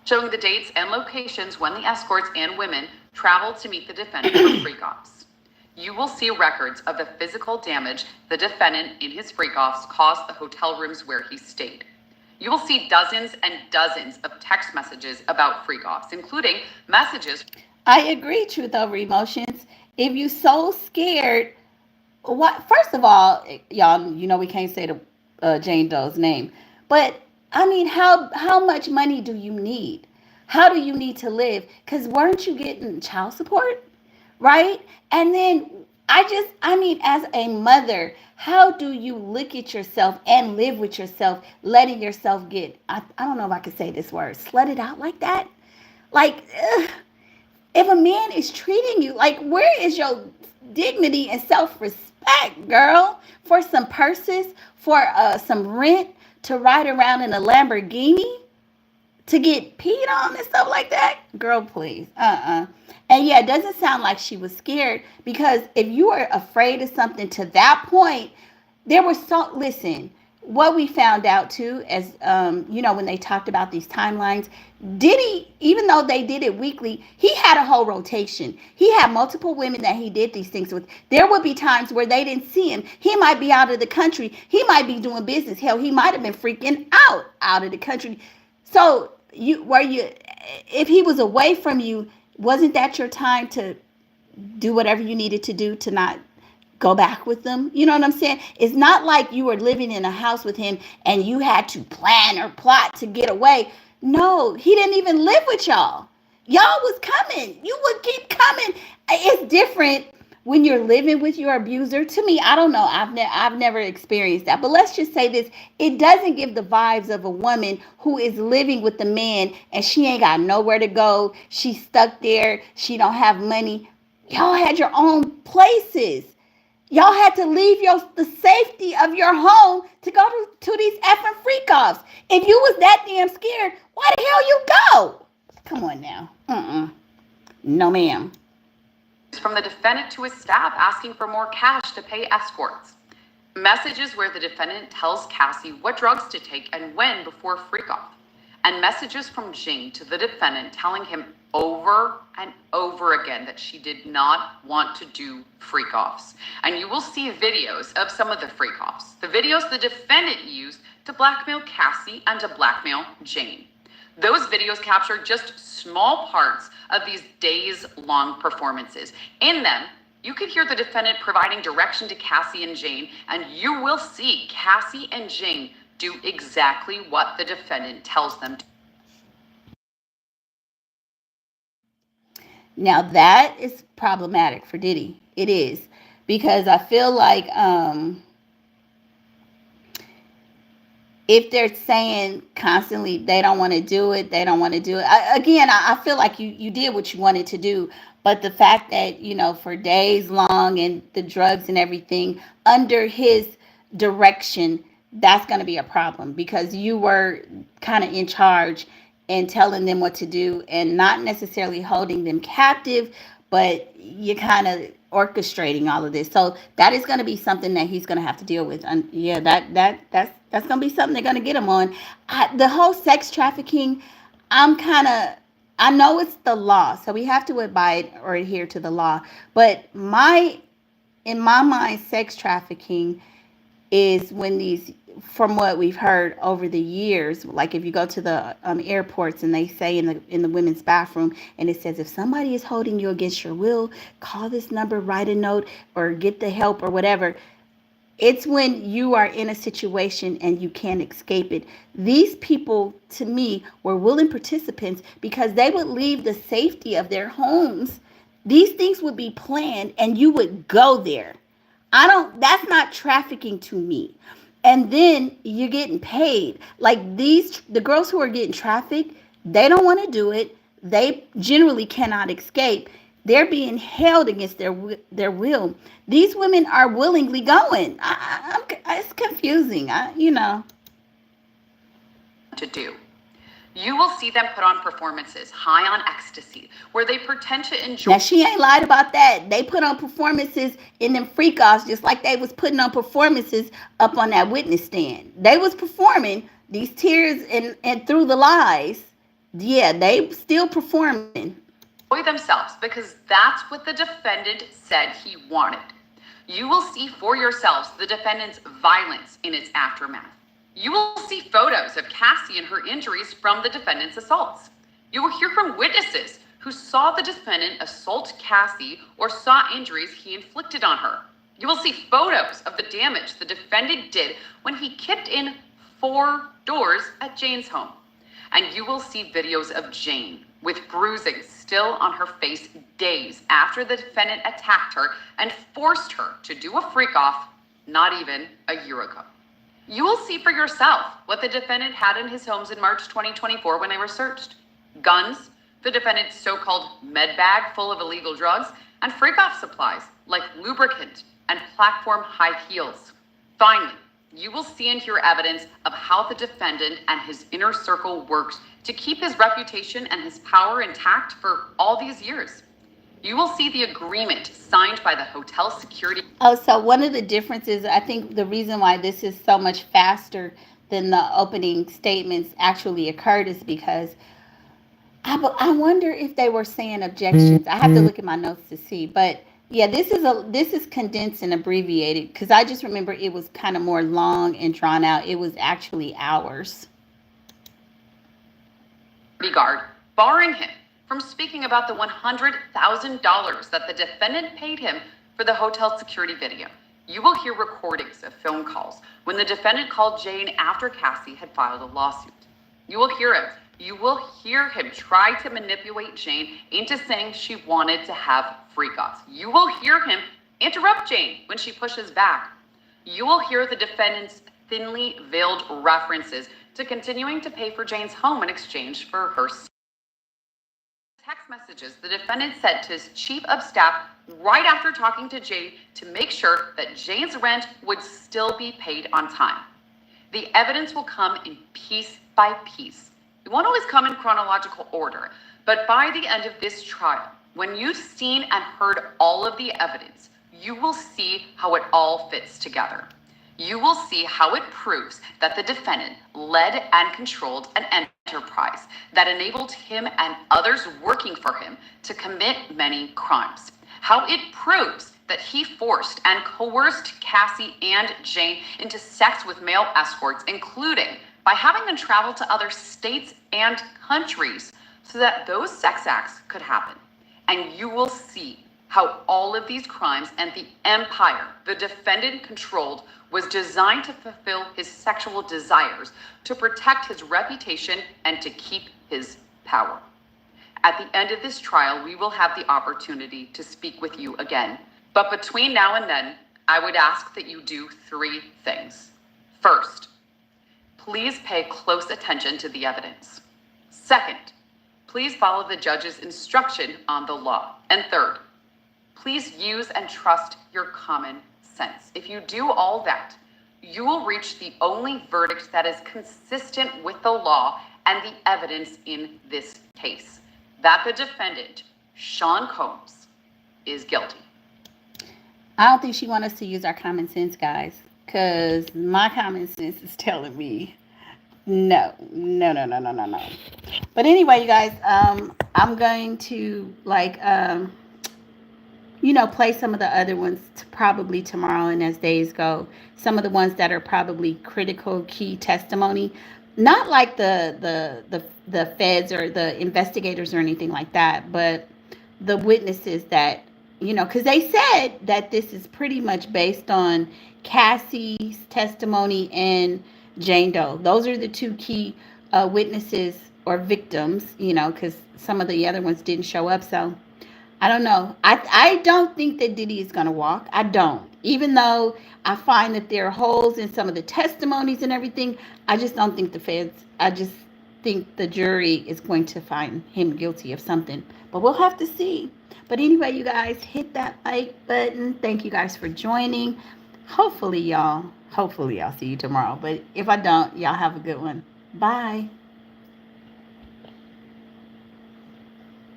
Showing the dates and locations when the escorts and women traveled to meet the defendant for freak-offs. You will see records of the physical damage the defendant in his freak-offs caused the hotel rooms where he stayed. You will see dozens and dozens of text messages about freak-offs, including messages. I agree, truth over emotions. If you so scared, what? First of all, y'all, you know we can't say the Jane Doe's name, but I mean, how much money do you need? How do you need to live? Because weren't you getting child support, right? And then as a mother, how do you look at yourself and live with yourself, letting yourself get, I don't know if I could say this word, slutted out like that? Like, if a man is treating you, like, where is your dignity and self-respect, girl? For some purses, for some rent, to ride around in a Lamborghini, to get peed on and stuff like that? Girl, please. And yeah, it doesn't sound like she was scared, because if you are afraid of something to that point, listen, what we found out too, as when they talked about these timelines, Diddy, even though they did it weekly, he had a whole rotation. He had multiple women that he did these things with. There would be times where they didn't see him. He might be out of the country. He might be doing business. Hell, he might have been freaking out of the country. So if he was away from you, wasn't that your time to do whatever you needed to do to not go back with them? You know what I'm saying? It's not like you were living in a house with him and you had to plan or plot to get away. No, he didn't even live with y'all. Y'all was coming. You would keep coming. It's different when you're living with your abuser. To me, I don't know. I've never experienced that. But let's just say this. It doesn't give the vibes of a woman who is living with the man and she ain't got nowhere to go. She's stuck there. She don't have money. Y'all had your own places. Y'all had to leave the safety of your home to go to these effing freak-offs. If you was that damn scared, why the hell you go? Come on now. No, ma'am. From the defendant to his staff asking for more cash to pay escorts. Messages where the defendant tells Cassie what drugs to take and when before freak-off. And messages from Jane to the defendant telling him over and over again that she did not want to do freak-offs. And you will see videos of some of the freak-offs. The videos the defendant used to blackmail Cassie and to blackmail Jane. Those videos capture just small parts of these days-long performances. In them, you could hear the defendant providing direction to Cassie and Jane, and you will see Cassie and Jane do exactly what the defendant tells them to. Now that is problematic for Diddy. It is, because I feel like if they're saying constantly they don't want to do it, I feel like you did what you wanted to do. But the fact that, for days long and the drugs and everything under his direction, that's going to be a problem, because you were kind of in charge and telling them what to do and not necessarily holding them captive, but you kind of orchestrating all of this. So that is going to be something that he's going to have to deal with. And yeah, that's going to be something they're going to get him on. The whole sex trafficking, I'm kind of, I know it's the law, so we have to abide or adhere to the law. But in my mind, sex trafficking is when these, from what we've heard over the years, like if you go to the airports and they say in the women's bathroom, and it says if somebody is holding you against your will, call this number, write a note, or get the help or whatever. It's when you are in a situation and you can't escape it. These people, to me, were willing participants because they would leave the safety of their homes. These things would be planned and you would go there. That's not trafficking to me. And then you're getting paid. Like the girls who are getting trafficked, they don't want to do it. They generally cannot escape. They're being held against their will. These women are willingly going. It's confusing. To do. You will see them put on performances high on ecstasy where they pretend to enjoy. Now, she ain't lied about that. They put on performances in them freak-offs just like they was putting on performances up on that witness stand. They was performing these tears and through the lies. Yeah, they still performing. Themselves because that's what the defendant said he wanted. You will see for yourselves the defendant's violence in its aftermath. You will see photos of Cassie and her injuries from the defendant's assaults. You will hear from witnesses who saw the defendant assault Cassie or saw injuries he inflicted on her. You will see photos of the damage the defendant did when he kicked in 4 doors at Jane's home. And you will see videos of Jane with bruising still on her face days after the defendant attacked her and forced her to do a freak-off not even a year ago. You will see for yourself what the defendant had in his homes in March 2024 when they were searched. Guns, the defendant's so-called med bag full of illegal drugs, and freak-off supplies like lubricant and platform high heels. Finally, you will see and hear evidence of how the defendant and his inner circle worked to keep his reputation and his power intact for all these years. You will see the agreement signed by the hotel security. Oh, so one of the differences, I think the reason why this is so much faster than the opening statements actually occurred is because I wonder if they were saying objections. I have to look at my notes to see, but yeah, this is condensed and abbreviated because I just remember it was kind of more long and drawn out. It was actually hours. Guard barring him from speaking about the $100,000 that the defendant paid him for the hotel security video. You will hear recordings of phone calls when the defendant called Jane after Cassie had filed a lawsuit. You will hear him try to manipulate Jane into saying she wanted to have freak-offs. You will hear him interrupt Jane when she pushes back. You will hear the defendant's thinly veiled references to continuing to pay for Jane's home in exchange for her text messages the defendant sent to his chief of staff right after talking to Jane to make sure that Jane's rent would still be paid on time. The evidence will come in piece by piece. It won't always come in chronological order, but by the end of this trial, when you've seen and heard all of the evidence, you will see how it all fits together. You will see how it proves that the defendant led and controlled an enterprise that enabled him and others working for him to commit many crimes. How it proves that he forced and coerced Cassie and Jane into sex with male escorts, including by having them travel to other states and countries so that those sex acts could happen. And you will see how all of these crimes and the empire the defendant controlled was designed to fulfill his sexual desires, to protect his reputation, and to keep his power. At the end of this trial, we will have the opportunity to speak with you again. But between now and then, I would ask that you do 3 things. First, please pay close attention to the evidence. Second, please follow the judge's instruction on the law. And third, please use and trust your common sense. If you do all that, you will reach the only verdict that is consistent with the law and the evidence in this case, that the defendant, Sean Combs, is guilty. I don't think she wants us to use our common sense, guys, because my common sense is telling me no, no, no, no, no, no, no. But anyway, you guys, I'm going to play some of the other ones probably tomorrow and as days go. Some of the ones that are probably critical key testimony, not like the feds or the investigators or anything like that, but the witnesses that because they said that this is pretty much based on Cassie's testimony and Jane Doe. Those are the two key witnesses or victims, because some of the other ones didn't show up. So I don't know. I don't think that Diddy is going to walk. I don't. Even though I find that there are holes in some of the testimonies and everything, I just don't think the feds, I just think the jury is going to find him guilty of something. But we'll have to see. But anyway, you guys, hit that like button. Thank you guys for joining. Hopefully y'all see you tomorrow. But if I don't, y'all have a good one. Bye.